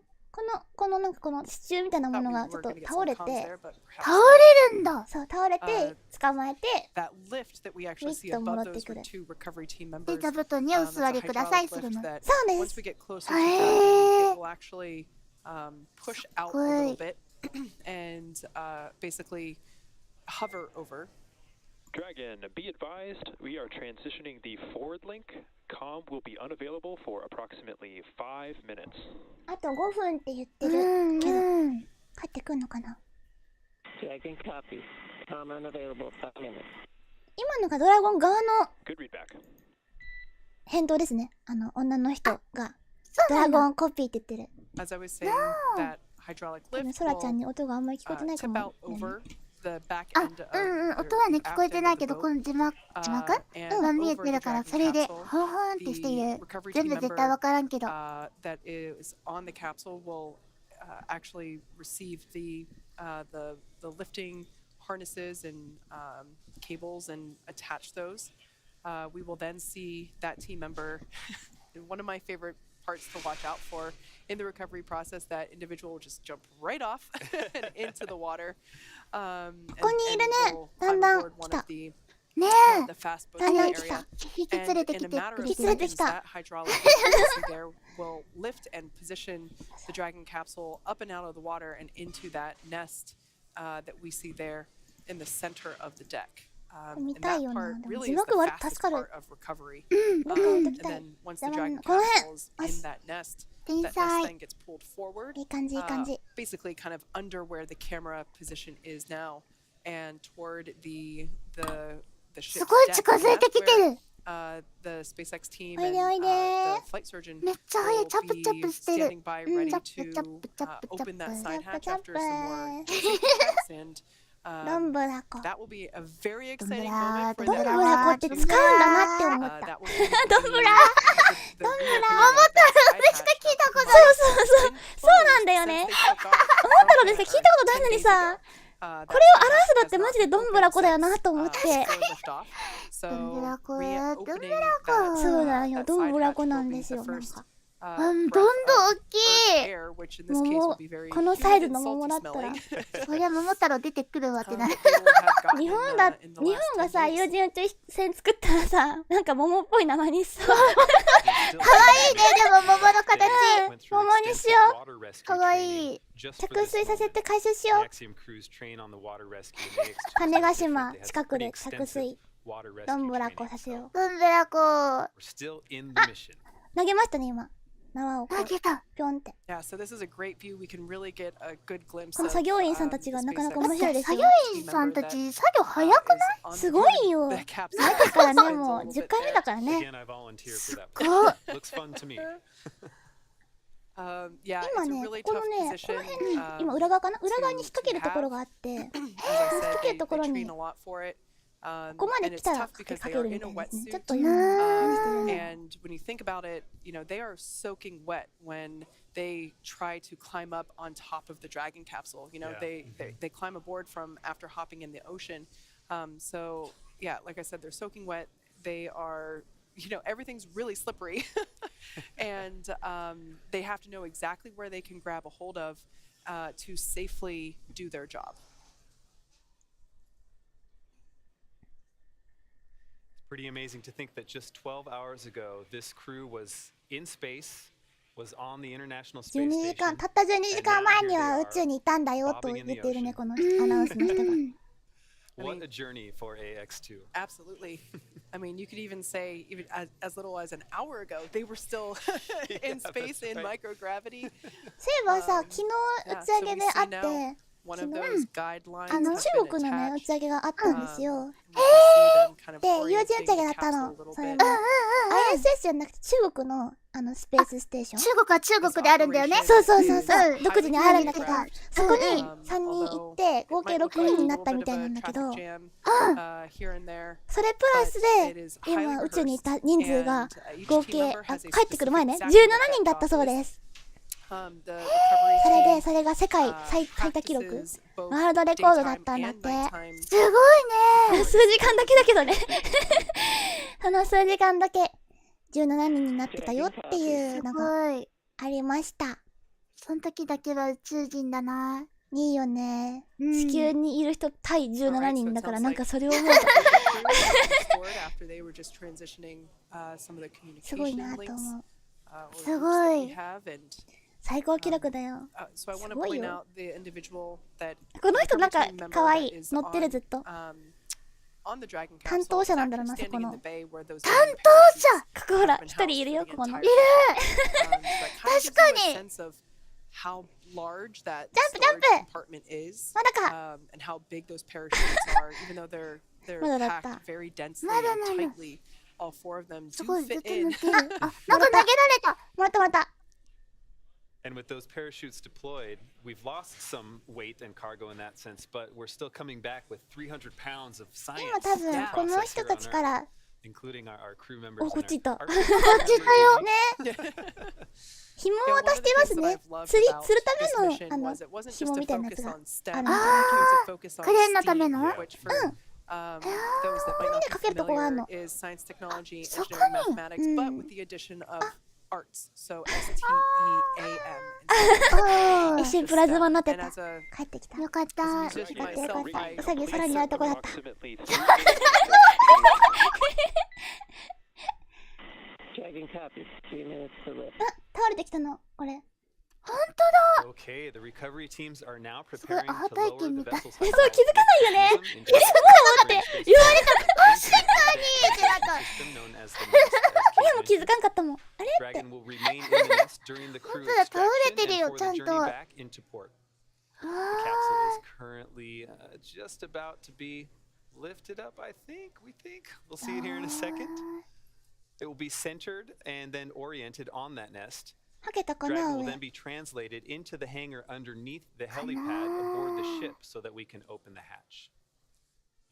このなんかこの支柱みたいなも thought の we がちょ were っと going to get 倒 some れ comms て、 there, but 倒 perhaps れるんだ。そう、倒れて、捕まえて、 that lift that we actually see above those were two recovery team で members. 座布団にお It's 座 a りください hydraulic する lift の。 that そうで once す。 we get closer to Dragon, it will actually push out a little bit and basically hover over. Dragon, be advised, we are transitioning the forward link. Comm will be unavailable for approximately 5 minutes. あと5分って言ってうるけど、ん。帰ってくんのかな。 Dragon copy. Comm unavailable 5 minutes. 今のがドラゴン側の Good readback. 返答ですね。女の人がドラそうなんだ。ゴンコピーって言ってる。 As I was saying, that hydraulic 多分 lift ソラちゃん will に音があんまり聞こえてないか tip も、 out ね。 over the back あ、 end of 音はね the 聞こえ aft て end な of いけ the ど、こ boat. の字幕 And が見え over て the るから、 Dragon それで capsule, ほほんってしてい the る。 recovery 全 team 部絶対わ member からんけど。 that is on the capsule will actually receive the lifting harnesses and cables and attach those. We will then see that team member. One of my favorite parts to watch out for in the recovery process, that individual will just jump right off and into the water. And ここにいるね。 will だん climb だん aboard 来 one た of。the ね the fast boats だん in だ the ん来た。 area. 引き連れ And てき in a て matter く of れて。連れて seconds, きた。 that hydraulic lift there will lift and position the Dragon capsule up and out of the water and into that nest that we see there in the center of the deck. And that part really is the fastest part of recovery. And then once the Dragon capsule is in that nest, 天 that nest 才。 then gets pulled forward, いい感じ、いい感じ。 basically kind of under where the camera position is now, and toward the す ship's ごい deck. 近 And づいて that's きて where る。 the SpaceX team おい and でおいで。 the flight surgeon めっちゃ早い。 will チャプチャ be プしてる。 standing by ready チャ to プチャプチャプチャ open that プ。 side hatch Chopper, after some more chopper. safety checks, and どんぶらこ。 that will be a very exciting どんぶら moment for どん the ぶらこって使うんだなって思った。 that will be どんぶら。 the reopening of that side hatch 聞いたこと after そうそうそう。 it's been そうなんだよ closed ね。 since they took off 思ったのですね、聞いたことないのに 10 days さ、 ago. これを表すだってマジでどんぶらこだよなと思って。どんぶらこ、 reopening どんぶらこ。 そうだよ、 that どん side ぶら hatch こなん will で be す the よ、なん first か。どんどん大きい。 air, which in this case 桃 will be very この humid サイズ and の桃だ salty ったら smelling. そりゃ桃太郎出てくるわってな。 They will have gotten 日 in 本 the- だ、 in the 日 last 本が 10さ、 days. 有人宇宙船作ったらさ、なんか桃っぽい名前にしそう。かわいいね、でも桃の形。桃にしよう。かわいい。着水させて回収しよう。種子島近くで着水。どんぶらこさせよう。どんぶらこ。投げましたね、今。縄をこう投げた。ぴょんって。 Yeah, so this is a great view. We can really get a good glimpse この of 作業員さんたちがなかなか面白いですよ。作業員さんたち、作業早くない？すごいよ。さっきからね、もう10回目だからね。Yeah, 今 it's a ね、 really この tough ね、こ position. の辺に、今裏側かな裏側に引っ掛けるところがあって、 As I 引っ said, 掛け they, るところ they に、 train a lot for it. ここまで And 来 it's たら tough か because け they are るみ in た a いですね。ちょっ wetsuit. と今、何してるね。 And when you think about it, you know, they are soaking wet when they try to climb up on top of the Dragon capsule. You know, they climb aboard from after hopping in the ocean. So, yeah, like I said, they're soaking wet. They are, you know, everything's really slippery. And they have to know exactly where they can grab a hold of to safely do their job. Pretty amazing to think that just 12 hours ago, this crew was in space, was on the International Space 12時間、 Station. たった12時間前には宇宙にいたんだよと言っているね、このアナウンスの人が。 What a journey for AX2. Absolutely. I mean, you could even say, even as little as an hour ago, they were still in space in microgravity. そういえばさ、昨日打ち上げであって、one of those guidelines has 中 been 国のね、打 attached. ち上げがあったんですよ。 And you can see them kind of で、有人打 orienting ち上げだ the った capsule の a。little それ bit. も ISS じゃなくて中国のスペースステーション。中国は中国であるんだよね。そうそうそうそうう。ん独自にあるんだけど、そこに Um, 3人行 although って合 it 計 might 6 look like 人に a な little ったみ bit たい of な a んだけど、 traffic jam here and there, それプラス but で it is 今 highly 宇宙にい rehearsed. た人数が And each 合 team 計 member has a 帰ってくる前ね specific 17 exactly what 人だ that った job そう is. です。 The それ recovery で team それが世界 最多記録ワールドレコードだったんだって。すごいね。数時間だけだけどねその数時間だけ17人になってたよっていうのすがごい。ありました。その時だけは宇宙人だな。いいよね。うん地球にいる人対17人だからなんかそれを思うと after they were just transitioning some of the すごい communication なと links 思う。 or す links ご that い。 we have, and 最高記録だよ。 so I want to すごい point よ。 out the individual that この人なんか recovery team member 可愛 that い。 is 乗ってる on, ずっと。 on the Dragon 担 capsule 当 is 者なんだろう actually な、そこ standing in の。 the bay where those 担 landing 当 parachutes ここほら、 have been 一人 housed いるよ、 for the ここの。 entire ジ time. That kind of gives you 確か a に。 sense of how large that ャンプジャン storage プ compartment is, まだか。 and how big those parachutes are, even though they're まだだった。 packed very densely まだ and なの。 tightly. All four of them す do ごい、ずっ fit と in. 乗ってる。あ、なんか投げられた。もらったもらった。 And with those parachutes deployed, we've lost some weight and cargo in that sense, but we're still coming back with 300 pounds of 今 science 多分この processed 人 here た on ち Earth, から including our crew お members こっち行った。 and こっちだよ。ね。紐を渡していますね。釣るための紐みたいなやつがあるんだ。クレーンのための。those that might not be familiar is science, technology, engineering, mathematics, but with the addition of arts. So STEAM. 一瞬プラズマになって And た。 as a 帰ってきた。よかった。 musician よかったよか myself, った。 I うさぎ空にあるとこだった。 Approximately Dragon copy. 3 minutes to lift. 倒れてきたの、これ。 Okay, the recovery teams are now すごい、 preparing アハ to 体 lower 験 the みたい。 vessel's そう、気づかないよね。 into 待って、言われた。 system known as the nest, as 今も Kate 気づかんかったもん。あれ mentioned. Dragon will remain in the nest during the crew 本当だ、倒れ extraction てるよ、 and ちゃ for ん the と。 journey back into port. The capsule is currently just about to be lifted up, I think. We think. We'll see it here in a second. It will be centered and then oriented on that nest. はけたかな、 Dragon will 上 then。be translated into the hangar underneath the helipad aboard the ship so that we can open the hatch.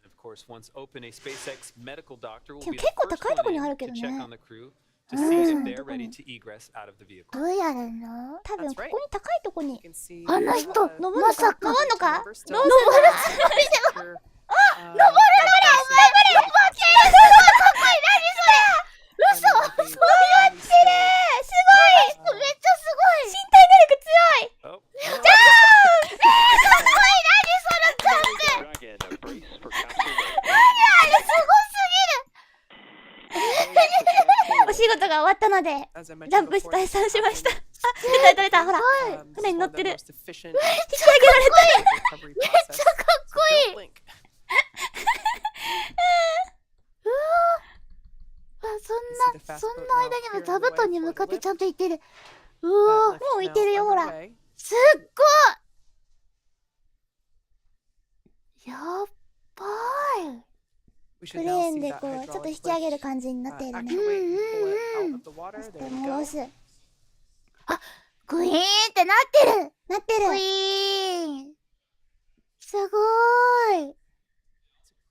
And of course, once open, a SpaceX medical doctor will be the 結構 first 高いとこ one にあ in るけど to ね。 check on the crew to see if they're ready to egress out of the vehicle. どうやるの？多分ここに高いとこに you can see あの人、 登るのかまさか。登るのか members どう still するの secure, 登るの嘘すごいやってるすごいめっちゃすごい。身体能力強い Oh, すごい。何そのジャンプ。 Dragon, brace for capsule load. お仕事が終わったので As I ジャン mentioned プ before, 退散しました。あ、 this 取れた取れた、ほら。 is 船に乗ってる。 one of the most efficient 引き上げられた。 recovery process. めっちゃかっこいい。 So don't blink. そんな間にも座布団に向かってちゃんと行ってる。うおー、 That lift もう now いてるよ、ほら。 underway. すっごい。やっばい。 We ク should レ now ーン see で that こう、ちょっと hydraulic 引き上げる lift. 感じになっている Actuate ね。 and pull it out of the そ water. して There we 戻 go. す。グイーンってなってる。なってる。グイーン。すごーい。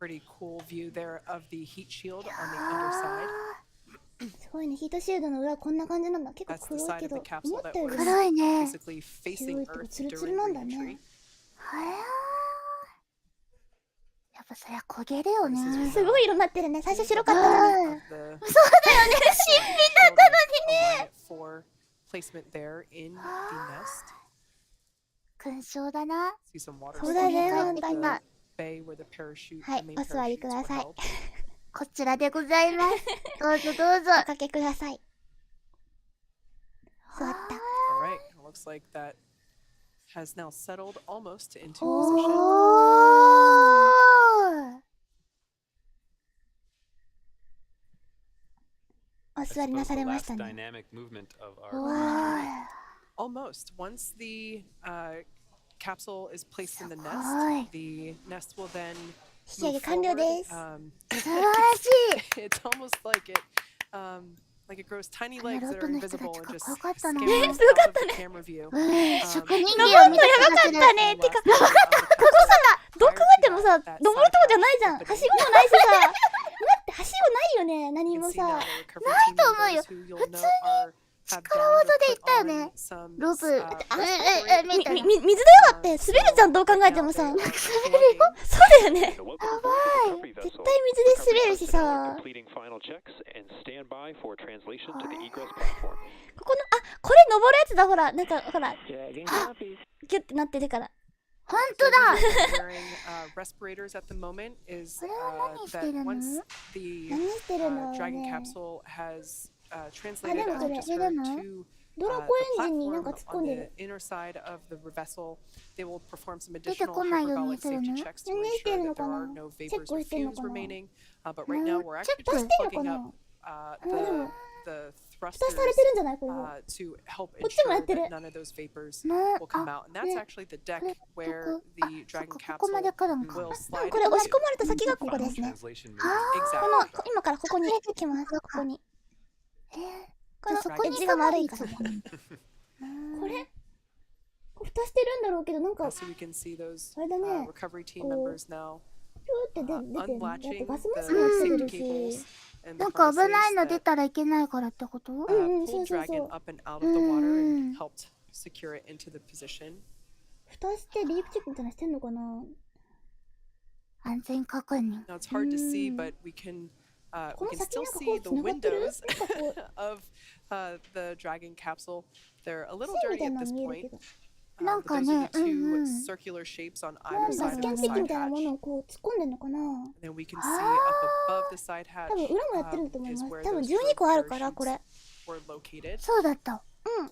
Pretty cool view there of the heat shield on the underside. すごいね、ヒートシールドの裏こんな感じなんだ。結構 That's the 黒い side け of ど the、capsule 思 that ったより was 黒いね。 basically facing Earth Earth ツルツル during なんだね。 reentry. やっぱそりゃ焦げるよね。すごい色になってるね。最初白かったのに。うん。 Of the そうだよね。新品だったのにね。 for placement there in the nest. 勲章だな。 See some water そうだね、 splashing 本 out 当 of に。 the bay where the parachute, はい the main お座り parachutes くだ were さい held. こちらでございます。どうぞどうぞ。おかけください。座った。 All right, it looks like that has now settled almost into お position. ー。お I 座りな suppose さ the れま last したね。 dynamic movement of our わー。 Almost. Once the capsule is placed in the すご nest. い。 The nest will then 引き上 move げ完了 forward. です 素晴らしい。 It's almost like it grows tiny legs that are ロボットの人たち invisible and かっ just こよかったな。 scamming out of the camera view. 職人芸を見た気がする。だねてかここさどう考えてもさ登るとこじゃないじゃんはしごもないしさ待ってはしごないよね何もさないと思うよ。普通に力技で言ったよね。ロブ。みたいな。水だよだって滑るじゃんどう考えてもさそうだよね Welcome aboard the recovery 絶 vessel. 対水で滑るし Personnel さ are completing final checks and stand by for translation to the egress platform. ここのこれ登るやつだほらなんかほら Dragon copies. ギュッてなってるから本当だ。 Wearing respirators at the moment is これは何してる that の？ once the 何してるの Dragon ね capsule has translated でもそれ just her to ドラコ the エンジンになんか platform 突っ込ん on で the る inner side of the vessel, they will perform some 出て additional こないように hypergolic する safety の？ checks to 何してる ensure の that か there な are no チェッ vapors ク or してんの fumes かな remaining. But right now we're チェ actually ック just してんのか plugging な up でも the 蓋され thrusters てるんじゃないこれ to help こっちもや ensure ってる that none of those vapors ね will come out. And that's ね actually the deck これ where どこ the あ、そっ Dragon か、ここまで capsule 来るんか。 will うん slide これ押し into. 込まれた先がここ Final ですね translation move. こ Exactly. の今からここに来ますここにこのそこにエッジが丸いからねここれ蓋してるんだろうけどなんか So we can see those あれだね recovery team Oh. members now ピューって出てるだって unlatching ガス the マスクもつけて safety るし cables and な the んか危 harnesses ないの出 that たらいけないからってこと？ うんそう pulled そうそ Dragon う up and out of the water and helped secure it into the position. 蓋してリープチェックみたいなのしてんのかな安全確認。 Now it's hard to see, but we can こ we の can 先 still なんかこ see う the 繋がってる windows なんかこう of the Dragon capsule. They're a little 線み dirty たい at なの this 見える point. けど なん But か those ね are the うん two うん circular shapes on なん either か side ス of キャン the チェック side みたいなも hatch. のをこう突っ込んでんのかな And then we can see up above the side hatch 多分裏もやってると思い is ます where 多分 those 12個あるから parachutes これ were located. そうだった。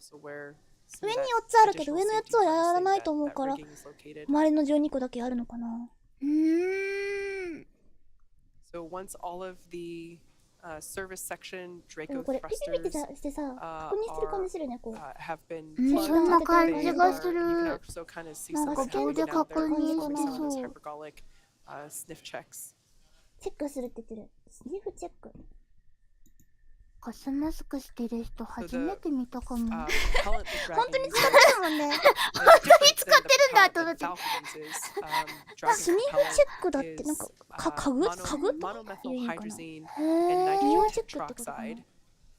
So where 上 some に of 4 that つあるけど additional 上のや safety つはやら harnessing ない that- と思う that から rigging is located. 周りの12個だけあるのかなうーん。 So once all of the service section でも Draco これピピピって thrusters してさここにしてる感じするよねこう have been うん plugged, そんな感 they じ are- がす you る can also kind of see なん some か of 棒 them で now. 確 They're 認 performing し some of そ those う。 hypergolic sniff checks. チェックするって言ってるスニフチェックガスマスクしてる人初めて見たかも。 Propellant the 本当に Dragon 使ってるもんね is 使ってるんだ different と than 思っ the て。 Falcons is. Dragon スニフチェ propellant ックだってなんか is 家具家具 monomethyl いいのかな hydrazine へ and ー nitrogen チェックってことかな tetroxide,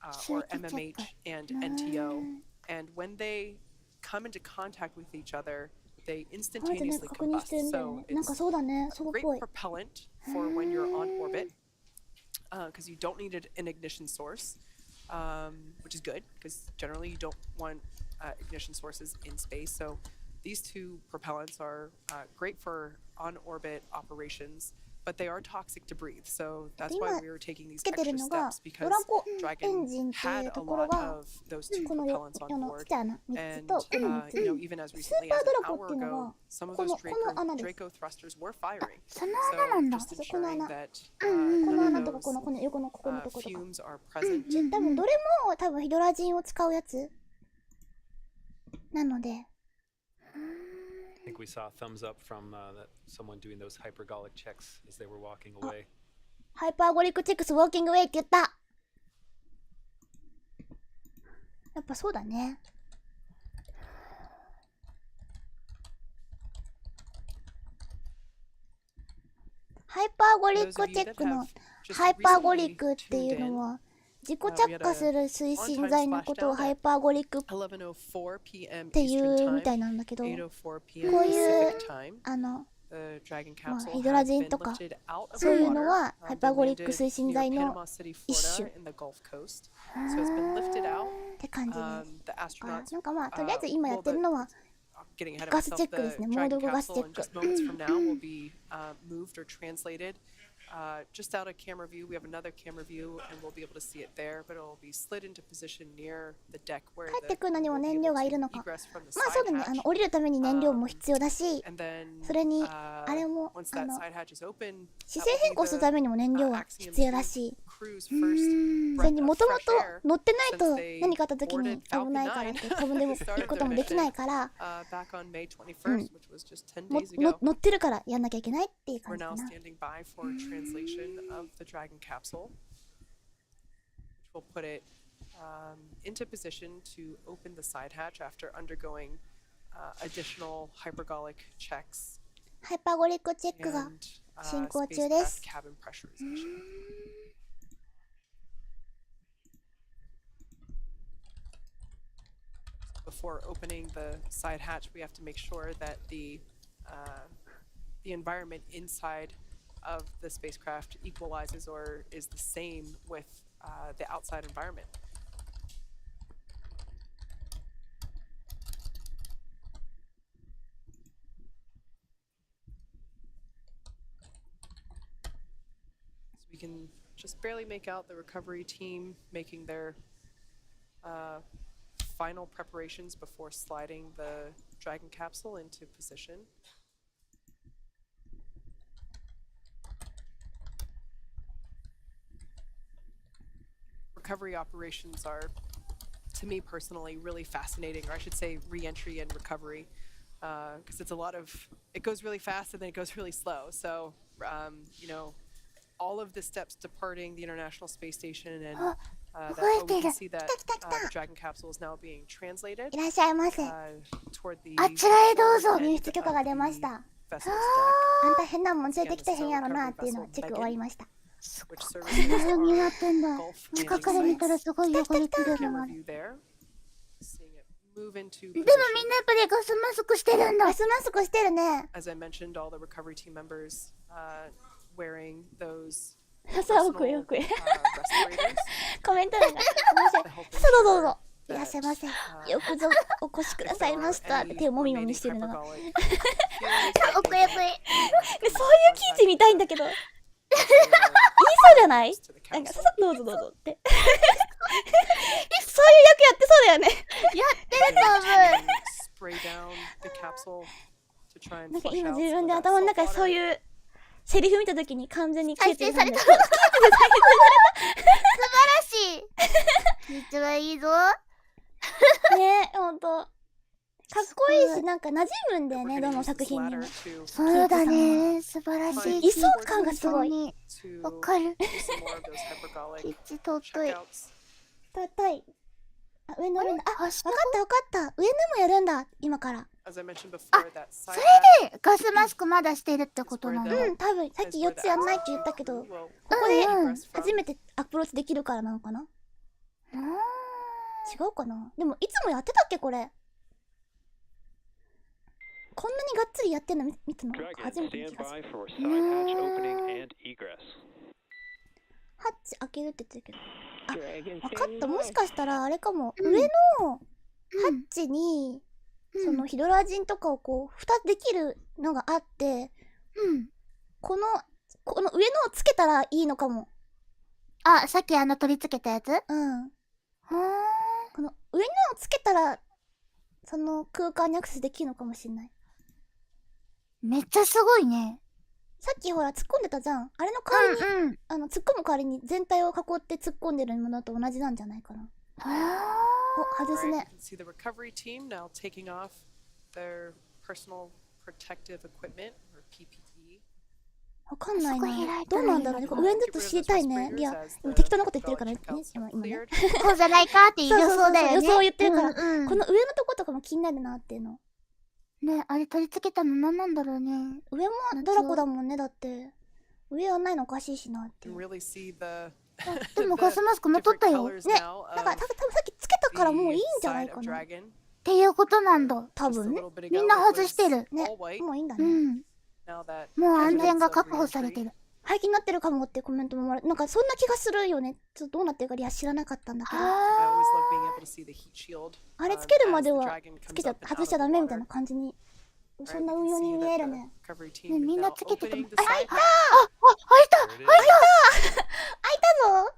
or 周期チェック。 MMH and NTO. And when they come into contact with each other, they あれでなん instantaneously か確認してる combust. んだよ So ねなんか it's そうだねそうっ great ぽい propellant for when you're on orbit, because you don't need an ignition source, which is good because generally you don't want ignition sources in space. So these two propellants are great for on-orbit operations, but they are toxic to breathe. So that's why we were taking these つけてる extra のが steps ド because ラコエン Dragon ジンってい had う a ところ lot が of those two このよ propellants あ on のち board. っちゃい穴3 And つとこの3つ even as スー recently パー as ド an ラコって hour いうの ago, は some of こ those のこの穴です Draco thrusters were firing. その穴なんだ。 So just そこの ensuring 穴 that こ none の of 穴とか those この横のここのとことか fumes are present. 多分どれも多分ヒドラジンを使うやつなので I think we saw a thumbs up from someone doing those hypergolic checks as they were walking away. ハイパーゴリックチェックスウォーキングウェイって言ったやっぱそうだねハイパーゴリックチェックのハイパーゴリックっていうのは自己着火する推進剤のことをハイパーゴリックっ11:04 p.m. ていう Eastern みた time, いなんだけど 8:04 p.m. こういう Pacific time. あの The Dragon まあ capsule ヒドラ has ジン been とか lifted out of そう the いうの water, はハイパー been ゴリック landed 推進 near 剤の Panama City, 一種 Florida, in the Gulf Coast. So it's been lifted out. って感じです The あ astronauts なんかまあとりあえず今やってるのは getting ahead of ガス myself, チェックです the ねモード Dragon ガスチェ capsule ッ in ク just moments from now will be moved or translated just out of camera view, we have another camera view, and we'll be able to see it there, but it'll be slid into position near the deck where 帰ってくるのにも燃料がいるのか。 egress from the まあそうだね、 side hatch. 降りるために燃料も必要だし、 And then, それにあれも once that side hatch is open, 姿勢変更するためにも燃料は必要だし、 crew's そ first れに breath も of とも fresh と air 乗ってないと since they 何かあった時に boarded 危ないからって飛んでも Falcon 9行くこともできないから、 back on May 21st, which was just 10も days ago. 乗ってるからやんなきゃいけないっていう感 We're じか now な。 standing by for translation of the Dragon capsule, which will put it into position to open the side hatch after undergoing additional hypergolic checks ハイパーゴリックチェック and が進行中で spacecraft す。 cabin pressurization. Before opening the side hatch, we have to make sure that the environment inside of the spacecraft equalizes or is the same with the outside environment. So we can just barely make out the recovery team making their final preparations before sliding the Dragon capsule into position. Recovery operations are, to me personally, really fascinating, or I should say re-entry and recovery, because it's a lot of, it goes really fast and then it goes really slow. So, you know, all of the steps departing the International Space Station and we can see that the Dragon capsule is now being translated いらっしゃいませ。 toward the あちらへどうぞ。 end 入室許可が出ました。 of the vessel's あんた変なもん連れてきてへんやろなっていうのをチェック終わりました。 deck, which こ services んな風にな our ってんだ。 Gulf 近 landing から見たら sites. すごい汚れてるの Camera がある。 view there, seeing it move into でも position. みんなやっぱりガスマスクしてるんだ。ガスマスクしてるね。 As I mentioned, all the recovery team members wearing those さあ奥へ personal 奥へ。 respirators コメント欄が。さ to help あどうぞどう ensure ぞ。いらっしゃいませ。よくぞお越しくださいましたって手をもみもみしてるのが。そういう奥へ奥へ。記事見たいんだけど。言いそうじゃないなんかささどうぞどうぞって。そういう役やってそうだよね。やってると思う。 spray down the capsule to try and なんか flush 今 out 自 some 分 of で that 頭の中で salt そう water. いうセリフ見たときに完全に消えてる。再生された。消えてる。素晴らしい。めっちゃいいぞ。ねえ、ほんと。かっこいいし、なんか馴染むんだよ We're ね、 gonna どの use 作 this 品にも。 ladder to そうだね。素晴らしい。位相感がすごい。 to わかる。 do some more of those キ hypergolic ッチ尊い。 checkouts. 尊い。あ、上乗るんだ。あ、わか下ったわかった。上でもやるんだ、今から。 As I mentioned before, that そ side れでガスマスクまだしてるってことなの。うん、多分、さっき4つやんないって言ったけど、ここで初めてアプローチできるからなのかな。違うかな。でも、いつもやってたっけ、これ。こんなにがっつりやってんの見たの Dragon, 初めての stand 気がする。 by for side hatch opening and egress. ハッチ開けるって言ってるけど。 Dragon わかっ standing た。も by. しかしたら、あれかも。うん上のハうんッチに、うんそのヒドラジンとかをこう、蓋できるのがあって、うん。この上のをつけたらいいのかも。あ、さっき取り付けたやつ？うん。この上のをつけたら、その空間にアクセスできるのかもしれない。めっちゃすごいね。さっきほら突っ込んでたじゃん。あれの代わりに、うん。突っ込む代わりに全体を囲って突っ込んでるものと同じなんじゃないかな。お、外す Right, ね you。can see the recovery team now taking off their personal protective equipment or PPE. わかんないそこ開な。いたらいいのかなどうなんだろうね。これ上にずっ Get と rid of 知り those たいね。 respirators いや、 as 今 the 適当なこと言ってるからね。 hydraulic checkouts 今ね。 cleared. こうじゃないかっていう予想だよね。予想を言ってるからうんうんこの上のとことかも気になるなっていうの。ね、あれ取り付けたの何なんだろうね。上もドラコだもんね、だって。上やんないのおかしいしなってい You う。 can really see the でもガスマスクも取ったよ。 different っ colors ね、 now だから of 多分さっきつけたからもういいん the じゃない side か of な。 Dragon. ていうことなんだ。多 Just a 分ね。 little bit み ago, んな it 外してる。 was ね all white. もういいんだね。うん。 Now that もう安 evidence 全が of 確保され re-entry てる。廃棄になってるかもってコメントももらなんかそんな気がするよね。ちょっとどうなってるかいや知らなかったんだけど。 I あ always love being able to see the heat shield. あれつけるまで as the は dragon つ comes けちゃ up and 外 out しちゃ of ダ the メみたい water. な感じにそんな運用に見えるね。 recovery team is みんな now つけてて opening も the あ、 side 開い hatch. た。開いた。 There it is. 開いたぞ。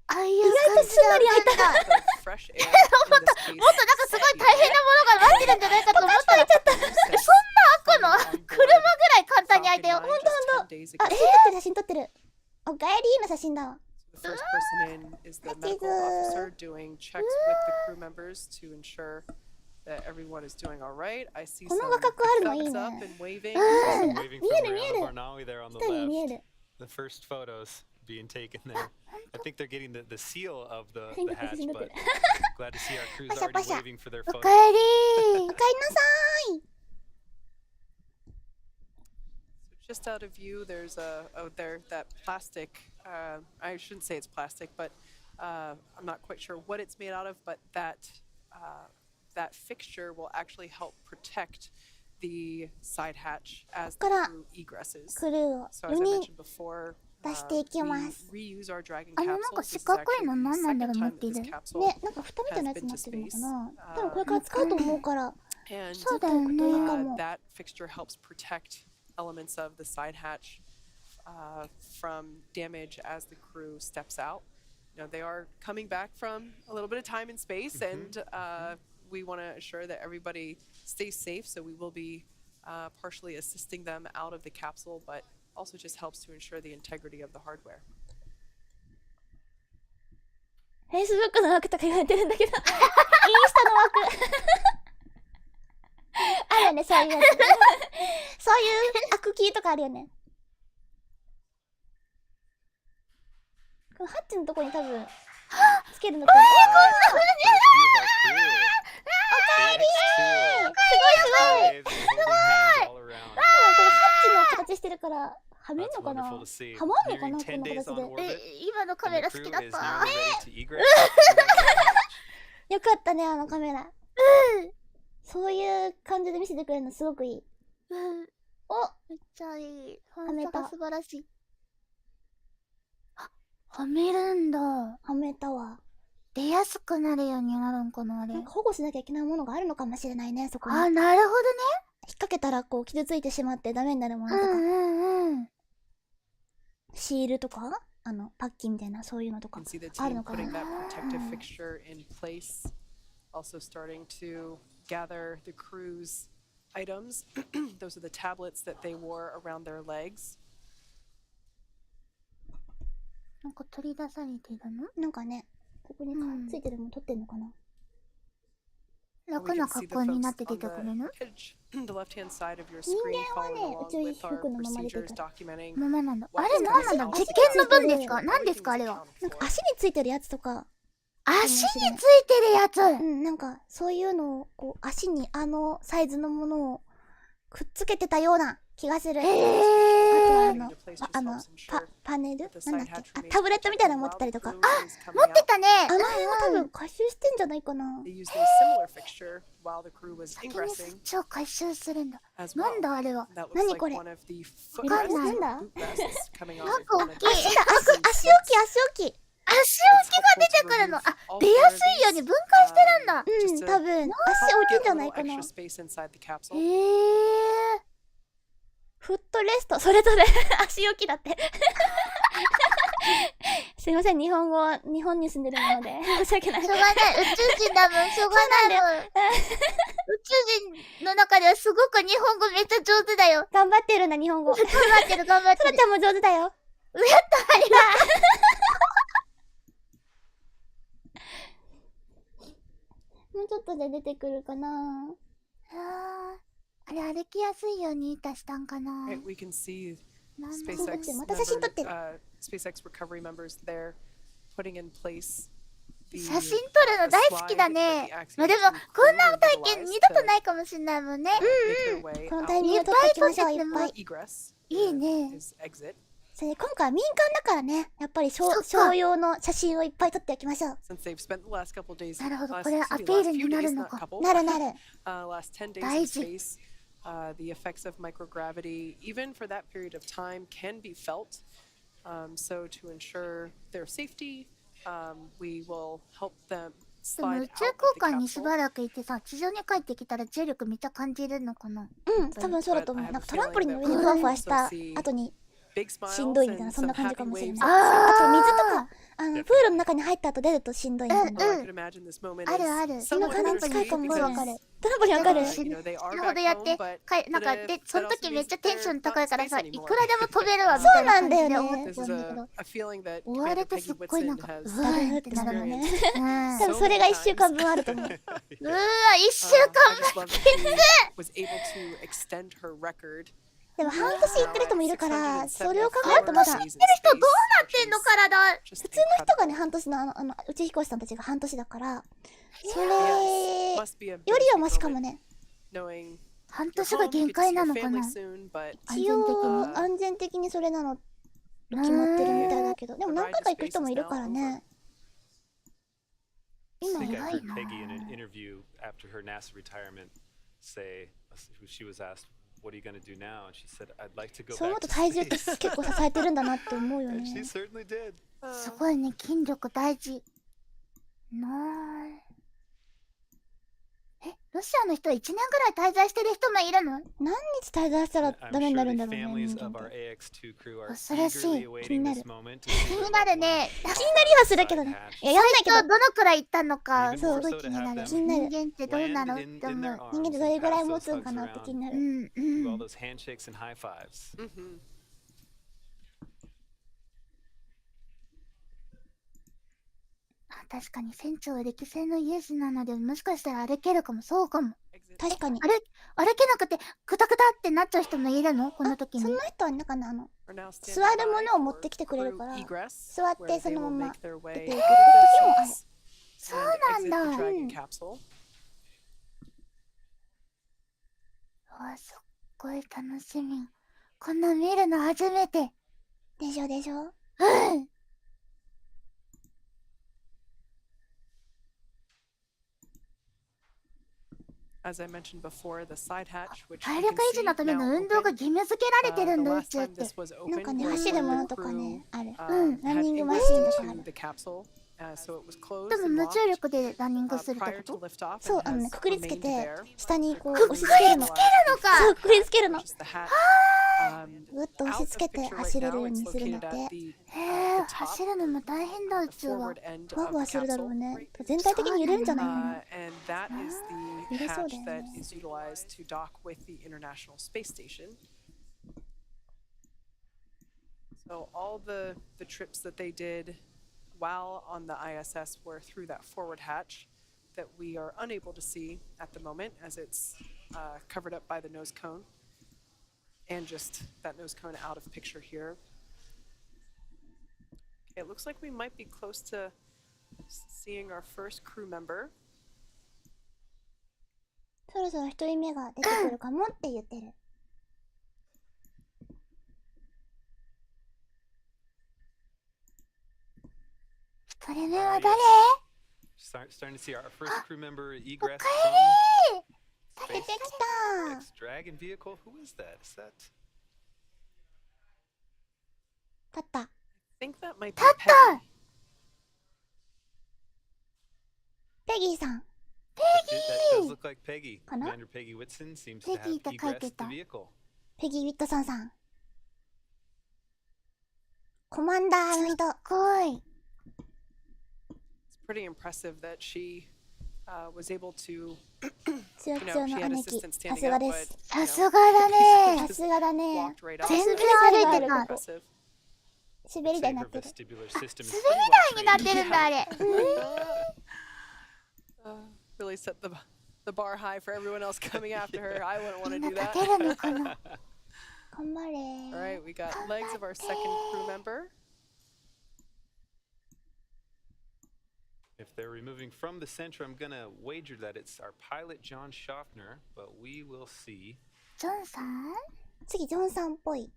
ああいう意外とすんなり開いた。 The fresh air, in this case, もっとなんかすごい大変なものが待ってるんじゃないかと思ったら、そんな開くの？車ぐらい簡単に開いたよ。ほんとほんと。あ、写真撮ってる。おかえりの写真だわ。 The first person in is the medical officer doing checks with the crew members to ensure that everyone is doing all right. I see こ some の画角あるのいい thumbs ね。 up and waving. Waving from 見える見える。 Mariana Barnawi there on the 下に見え left. る。 The first photos being taken there. I think they're getting the seal of the 写真撮って hatch, 写真撮って but る。 glad to see our crews パシャパ already シャ。 waving for their お photos. かえりおかえりなさーい。 So just out of view, there's that plastic. I shouldn't say it's plastic, but I'm not quite sure what it's made out of. But that fixture will actually help protect the side hatch as the ここから crew egresses. クルーを So 4 as I 人 mentioned before, 出していきます。 we reuse our Dragon あのなん capsules. か This 四 is 角い actually の the 何なんだろ second う持 time って that い this る。 capsule ね、なんか蓋みたいなやつになってるのかな。多分これから使うと思うから and そうだよね。いいかも。 that fixture helps protect elements of the side hatch from damage as the crew steps out. You know, they are coming back from a little bit of time in space, and we want to assure that everybody stays safe. So we will be partially assisting them out of the capsule, but also just helps to ensure the integrity of the hardware. Facebook の枠とか言われてるんだけどインスタの枠あるよね、そういうやつそういうアクキーとかあるよね。このハッチのとこに多分つけるのかな。すごいすごい。多分これハッチの形してるからはめんのかな。はまんのかな、この形で。今のカメラ好きだった。よかったね、あのカメラ。そういう感じで見せてくれるのすごくいい。お、めっちゃいい。はめた。素晴らしい。はめるんだ。はめたわ。出やすくなるようになるんかな、あれ。なんか保護しなきゃいけないものがあるのかもしれないね、そこに。あ、なるほどね。引っ掛けたらこう傷ついてしまってダメになるものとか。シールとか、パッキンみたいなそういうのとかあるのかな。Also starting to gather the crew's items. Those are the tablets that they wore around their legs. なんか取り出されてるの？なんかね、ここについてるもの取ってんのかな。楽な格好になって出てくるの？ The left-hand side of your screen following along with our procedures documenting. ままなんだ。あれなんなんだ？実験の分ですか？何ですかあれは？なんか足についてるやつとか。足についてるやつ。うん、なんかそういうのをこう足にサイズのものをくっつけてたような気がする。あとパネルなんだっけ、タブレットみたいなの持ってたりとか。持ってたね。あの辺は多分回収してんじゃないかな。超回収するんだ。なんだあれは。何これ。なんだ。なんか大きい。足置き。足置きが出てくるの。あ、出やすいように分解してるんだ。うん、多分足置きんじゃないかな。フットレスト、それぞれ足置きだってすいません、日本に住んでるもので申し訳ない。しょうがない、宇宙人だもん、しょうがないもん。宇宙人の中ではすごく日本語めっちゃ上手だよ。頑張ってるんだ、日本語。頑張ってる。そらちゃんも上手だよ。やったありがもうちょっとで出てくるかな。あれ歩きやすいように出したんかな。We can see また写真撮ってる。 SpaceX recovery members there putting in place. 写真撮るの大好きだね。まあでもこんな体験二度とないかもしれないもんね。このタイミングで撮っていきましょう。いっぱい。いいね。それで今回は民間だからね、やっぱり商用の写真をいっぱい撮っておきましょう。なるほど、これはアピールになるのか。なる。大事。The effects of microgravity, even for that period of time, can be felt. So to ensure their safety, we will help them でも slide 宇 out 宙 of 空 the 間にし capsule. ばらくいてさ、地上に帰ってきたら重力めっちゃ感じるのかな。うん多分そうだと思う。なんかトランポリンの上にふわふわした後に Big し smiles んどいみたい and なそん some な感じ happy かもしれ waves. ない。ああと水とかプールの中に入った後出るとしんどいみたいな。 Although I could imagine this moment あるあ is る。そんな somewhat 感じに近い bittersweet かも。わ because かる。トランポリンわかる。 you know they 死 are ぬほ back どやっ home, て、but なんか that で、 it- そ that の also 時めっ means ちゃ that テンショ they're ン高 not いから in さ、 space い anymore. くらでも飛べるわみそうたいななんだよね感じで思って This た is んだけど、 a feeling that 追わ Commander れてす Peggy っごいなん Whitson か、う has わーってなるのね。 experienced. うん。多分それが1週間分あると思う。うわ、一週 I 間 just love that she was able to extend her record でも半年行ってる人もいるからそれを考えるとまだ人どうなってんの体。普通の人がね半年の宇宙飛行士さんたちが半年だからそれよりはマシかもね。半年が限界なのかな。一応安全的にそれなの決まってるみたいだけどでも何回か行く人もいるからね。 I 今 think I 偉い heard な。 Peggy in an interview after her NASA retirement say, she was asked, "What are you going to do now?" And she said, "I'd like to go そう思う back と to 体重って space." 結構支えてるんだなって思うよ And she ね。 certainly did. すごいね、筋力大事。なー。え、ロシアの人は1年ぐらい滞在してる人もいるの？何日滞在したら I'm ダメにな sure るん the だろうね。 families 人間 of っ our て AX2 crew are 恐ろしい。 eagerly awaiting this moment to see 気 their にな loved るね。 ones 気になりはするけどね。いややんないけどどのくらい行ったのか、 Even す more ごい so 気 to にな have る。 them 気になる。人間ってどうな land のっ in て思 their う。 arms 人間って and どれぐらい pass 持 those つんか hugs なって気 around, になる。うんう do all ん。 those handshakes and high fives. あ、確かに船長は歴戦のイエスなので、もしかしたら歩けるかも。そうかも。確かに。歩けなくてクタクタってなっちゃう人もいるの？この時に。その人はなんかね座るものを持ってきてくれるから座ってそのまま出ていくって時もある。そうなんだ。うわ、すっごい楽しみ。こんな見るの初めて。でしょでしょ。うん。 As I mentioned before, the side hatch, which 体 you 力 can 維持 see のため now の運動が open. 義務付けられてるん The だ、宇 last 宙っ time て。 this was なん open かね was 走る when も the のとか crew ねある。 had ランニングマ ingressed シンとかあ into る。 the capsule, so it was 多 closed 分 and 無重 locked 力でランニングするって prior こ to と？ liftoff そう and くくりつけ has て remained there. 下にこう Crew 押し付けるの。 utilized そうくくりつけるの。 which is the hatch. ぐっと押し付けて走れるようにするのって へえ、走るのも大変だ、宇宙は。 forward end ふわ of ふわ the するだろう capsule. ね。全体的に揺れるんじゃないかな。 And that is the 揺れそう hatch だよ that ね。 is utilized to dock with the International Space Station. So all the trips that they did while on the ISS were through that forward hatch that we are unable to see at the moment as it's covered up by the nose cone and just that nose cone out of picture here. Okay, it looks like we might be close to seeing our first crew member. そろそろ一人目が出てくるかもって言ってる。一人目は誰？ Starting to see our first crew member egress 出て from きた。 X Dragon vehicle. Who is that? Is that 立った。 I think that might be 立った。 Peggy. ペギーさん。 that does look like Peggy. Kana? Commander Peggy Whitson seems to have Peggy って書いて egressed た。 the vehicle. ペギー・ウィットソンさん。コマンダーの人。すごい。 It's pretty impressive that she was able to, つよ you つ know, よ she の had 姉貴。 assistance さ standing すが up, で but す。さすがだね。さすがだね。 walked right off. 全然 It's 歩いて pretty た。 impressive. 滑り台 Say にな her ってる。 vestibular system is 滑 pretty り well 台になって trained. るんだ、あれ。 Really set the bar high for everyone else coming after her. I wouldn't want み to んな do 立て that. るのかな？頑張れ All right, we got legs of our second crew member. If they're removing from the center, I'm gonna wager that it's our pilot John Schaffner, but we will see. ジョンさん？次、ジョンさんっぽい。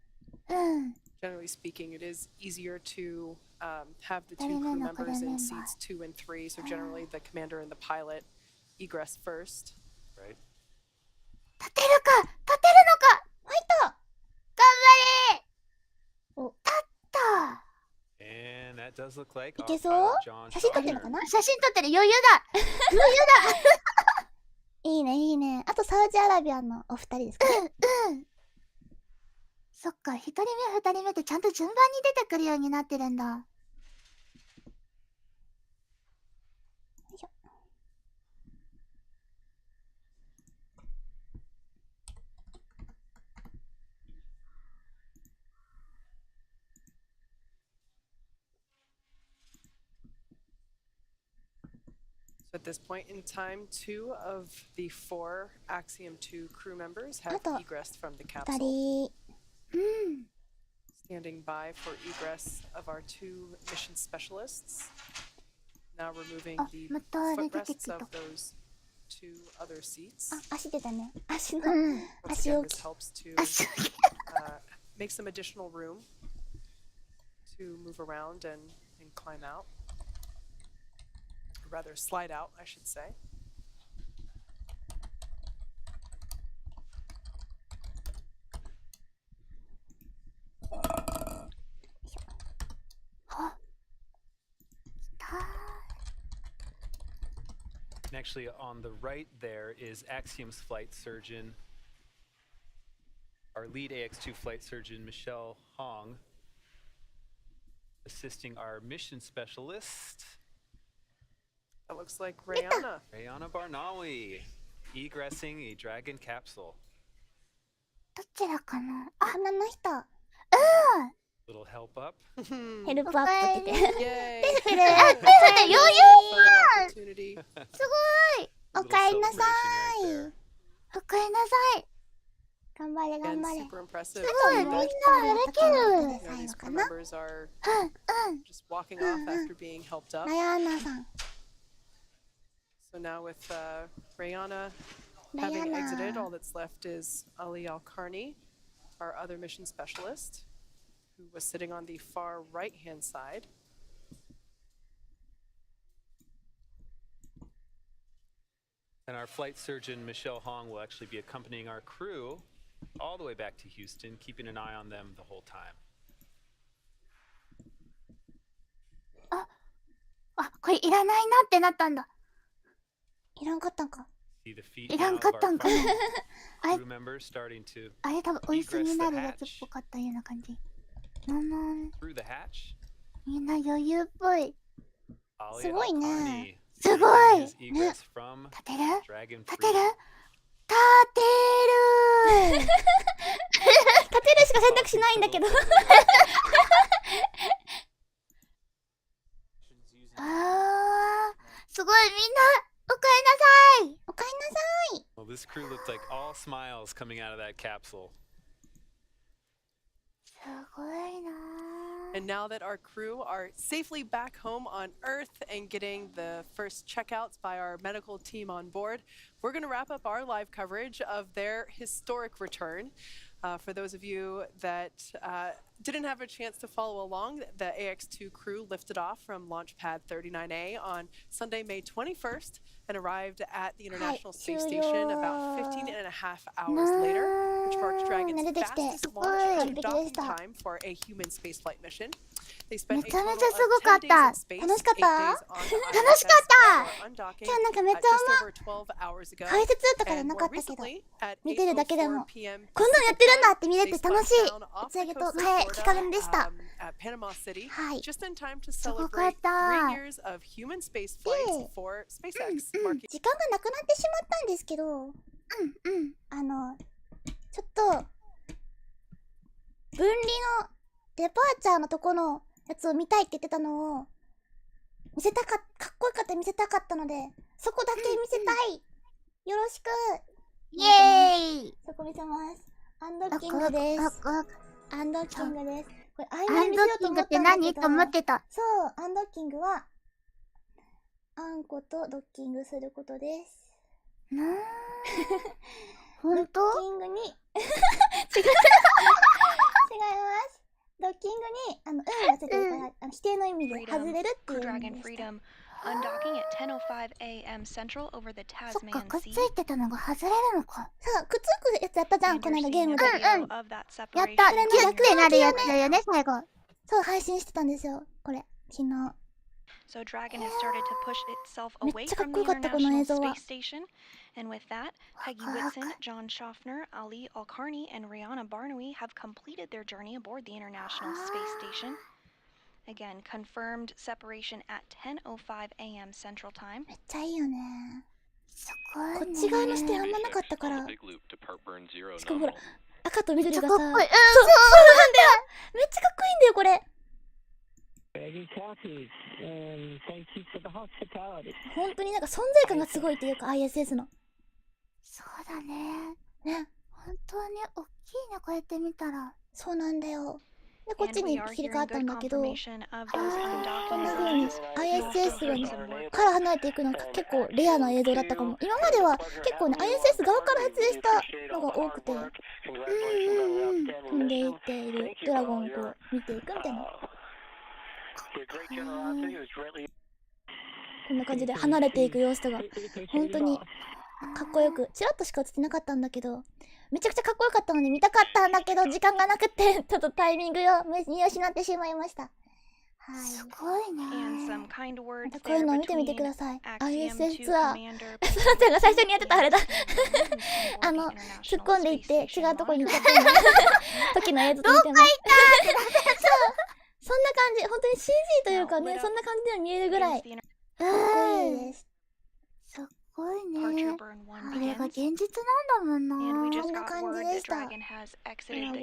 うん。 Generally speaking, it is easier to have the two 誰 crew なのこれ members メ in ンバー。 seats 2 and 3. So generally, the commander and the pilot egress first. Right? 立てるか？立てるのか？ファイト。頑張れ！お、立った。 And that does does look like いけそう？ John 写真撮ってるのかな？写真撮ってる。余裕だ。いいねいいね。あとサウジアラビアのお二人ですかね。そっか、一人目二人目ってちゃんと順番に出てくるようになってるんだ。So at this point in time, 2 of the 4 Axiom 2 crew members have あと egressed from the 二 capsule. 人。Standing by for egress of our 2 mission specialists. Now removing the またあれ出てき footrests た。 of those 2 other seats. あ、足出たね。足の、 うん。 Once 足 again, 置 this き。 helps to 足 make some additional room to move around and climb out. Or rather, slide out, I should say. あ、来た。 And actually, on the right there is Axiom's flight surgeon, our lead AX2 flight surgeon, Michelle Hong, assisting our mission specialist, That looks like Rayana. Rayana Barnawi, egressing a Dragon capsule. どちらかな。女の人。 Little help up. ヘルプアップってて。 Yay! 手振る。余裕 Opportunity. おかえりなさ Celebration right い there.。おかえりなさい。頑張れ頑 And 張れ。 super impressive. すごい、みんな歩ける。 You know, 最 these 後か crew な。 members are うん。 just walking off after being helped up. ラヤーナさん。 So now with Rayana ラヤ having ー exited, ナ all。that's left is Ali Al-Karni, our other mission specialist, who was sitting on the far right-hand side. And our flight surgeon, Michelle Hong, will actually be accompanying our crew all the way back to Houston, keeping an eye on them the whole time. あ、これいらないなってなったんだ。いらんかったんか。 See the feet いら now ん of かっ our たんかな。 final あれ、 crew members starting to あれ多分お椅子になるやつっぽかったような感じ。through the hatch. みんな余裕っぽい。 Ali すごいね。 Al-Karni すご making い。 his egress from 立てる Dragon 立てる Freedom. 立てる立てるしか選択肢ないんだけど。あー、すごい、みんな、おかえりなさい。おかえりなさい。 Well, this crew looked like all smiles coming out of that capsule. すごいなー。 And now that our crew are safely back home on Earth and getting the first checkouts by our medical team on board, we're going to wrap up our live coverage of their historic return. For those of you that didn't have a chance to follow along, the AX2 crew lifted off from Launch Pad 39A on Sunday, May 21st and arrived at the International Space Station about 15 and a half hours later, which marked Dragon's fastest launch and docking time for a human spaceflight mission. They spent a total of 10 days in space, 8 days on the ISS before undocking 今日なんかめっちゃ just over 12 hours ago. 解説とかで And なか more ったけど、 recently, at 見てるだけで 8:04 も p.m. こんなのやってるんだって見れ They て spun 楽しい down off 打ち上 the げと coast of 期間でした。 at Panama City, はい just in time to すごか celebrate った。 3 years of human space flights Yeah. for SpaceX, marking 時間がなくなってしまったんですけど、うん。ちょっと分離のデパーチャーのとこのやつを見たいって言ってたのを見せたかっこよかった見せたかったので、そこだけ見せたい。よろしく。イエーイ。そこ見せます。アンドッキングです。アンドッキングです。これアイアンド見せようとッキングって思ったんだけど、何と思ってた。そう、アンドッキングはあんことドッキングすることです。なー。ほんと？ドッキングに違います。ドッキングに運がついてるから否定の意味で外れるっていう意味 Dragon でした。 Freedom, undocking at 10:05 a.m. Central over the そっか、 Tasman くっつ Sea. いてたのが外れるのか。さあ、くっつくやつやったじゃん、 And この you're 間ゲー seeing ム a で。 video of that やった。 separation. キュッてなるやつだよね、最後。そう、配信してたんですよ、これ。昨日。 So Dragon has started to push itself away めっちゃかっ from こ the よかったこの映 International 像は。 Space Station. And with that, Peggy Whitson, John Schaffner, Ali Alkarni, and Rihanna Barnawi have completed their journey aboard the International Space Station. Again, confirmed separation at 10:05 a.m. Central Time. めっちゃいいよね。すごいね。こっち側の視点あんまなかったから。 Big loop to Partburn 0しかもほら nominal. 赤と緑がさ、めっちゃかっこいい。そうなんだよ。めっちゃかっこいいんだよこれ。 Begging copies, and thank you for the hospitality. 本当になんか存在感がすごいっていうか ISS のそうだね。ね。本当に大きいね、こうやって見たら。そうなんだよ。でこっち And に we are 切り hearing 替わったん good だけど、 confirmation of those こんな undocumented 風に visitors. ISS から離れていくのが結構レアな映像だったかも。今までは結構ね ISS 側から撮影したのが多くて、飛んでいっているドラゴンをこう見ていくみたいな、こんな感じで離れていく様子とか本当にかっこよく、ちらっとしか映ってなかったんだけど、めちゃくちゃかっこよかったので見たかったんだけど時間がなくてちょっとタイミングを見失ってしまいました。はい。すごい And ね。 some kind ま words たこういう there のを見てみて between ください。 Axiom ISS 2ツアー。 Commander そらちゃんが最初にやってたあれだ。 あの突っ込んでいって違うとこに行っちゃったんだ時の映像と似てます。そんな感じ、本当に CG というかね、そんな感じでは見えるぐらいかっこいいです。すっごい Departure ね。 burn こ 1れが begins. 現実なんだもん And we な。 just こんな got 感じ word で that した Dragon has ド exited ラ the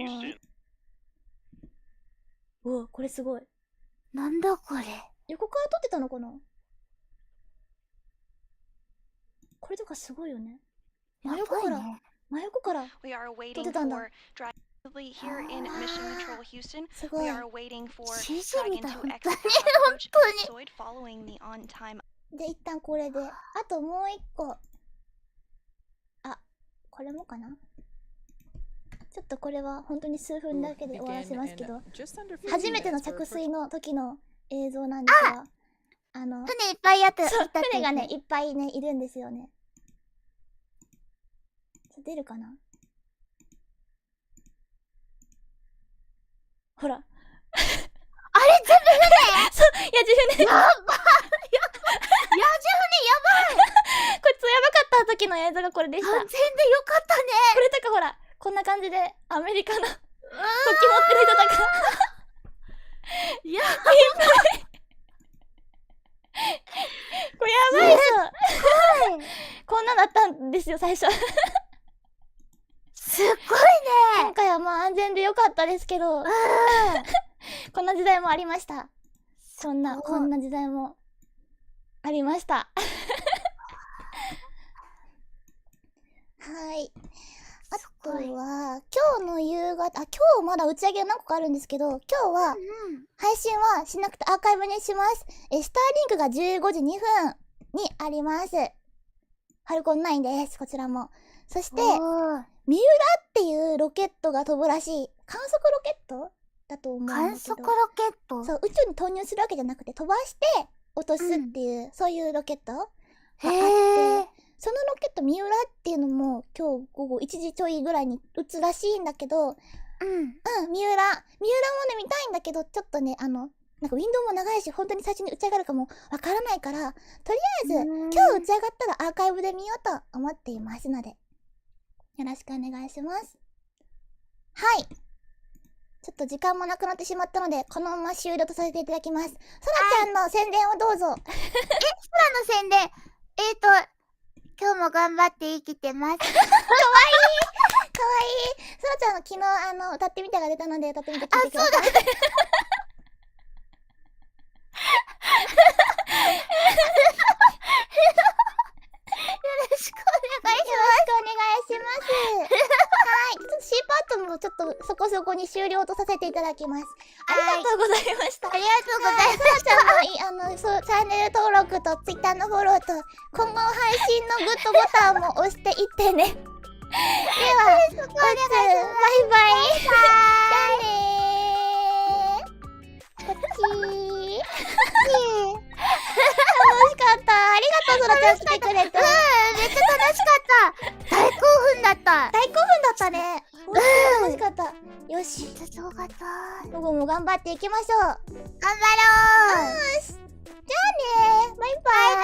ゴン。おお、これすごい。なんだこれ。横から撮ってたのかな。これとかすごいよね。真横から、やばいね。真横から。 We are waiting 撮ってたんだ。 for Dragon here in Mission Control Houston. すご We い。 are waiting for CG Dragon みたい to 本 exit 当に the approach 本当に。 Zoid following the on-time. で、一旦これで。あともう一個。あ、これもかな。ちょっとこれは本当に数分だけで終わらせますけど、初めての着水の時の映像なんですが、船いっぱいやった。そういたって船がね、いっぱいね、いるんですよね。出るかな。ほら。あれ全部船そう、野獣船。やばいやばいこいつやばかった時の映像がこれでした。安全でよかったね。これとかほら、こんな感じでアメリカの時乗ってる人とか。やこれやばいっしょ。こんなだったんですよ、最初。すっごい今回はまあ安全でよかったですけど、こんな時代もありました。こんな時代もありました。はい。あとは、今日の夕方、今日まだ打ち上げが何個かあるんですけど、今日は配信はしなくてアーカイブにします。スターリンクが15時2分にあります。ファルコン9です。こちらも。そして、三浦っていうロケットが飛ぶらしい。観測ロケットだと思うんだけど。観測ロケット。そう、宇宙に投入するわけじゃなくて飛ばして落とすっていう、そういうロケットがあって、そのロケット三浦っていうのも今日午後1時ちょいぐらいに撃つらしいんだけど、三浦もね見たいんだけど、ちょっとね、なんかウィンドウも長いし、本当に最初に打ち上がるかもわからないから、とりあえず今日打ち上がったらアーカイブで見ようと思っていますので、よろしくお願いします。はい。ちょっと時間もなくなってしまったので、このまま終了とさせていただきます。そらちゃんの宣伝をどうぞ。空の宣伝。今日も頑張って生きてます。かわいい。そらちゃんの昨日歌ってみたが出たので歌ってみた聞いてください。よろしくお願いします。はい。ちょっと C パートもちょっとそこそこに終了とさせていただきます。ありがとうございました。ありがとうございます。そらちゃんのチャンネル登録と Twitter のフォローと今後配信のグッドボタンも押していってね。では、バイバイ。じゃあねー。こっちー。楽しかった。ありがとう、そらちゃん来てくれて。めっちゃ楽しかった。大興奮だった。大興奮だったね。楽しかった。よし。めっちゃすごかった。午後も頑張っていきましょう。頑張ろう。よし。じゃあね。バイバイ。バ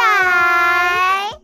イバイ。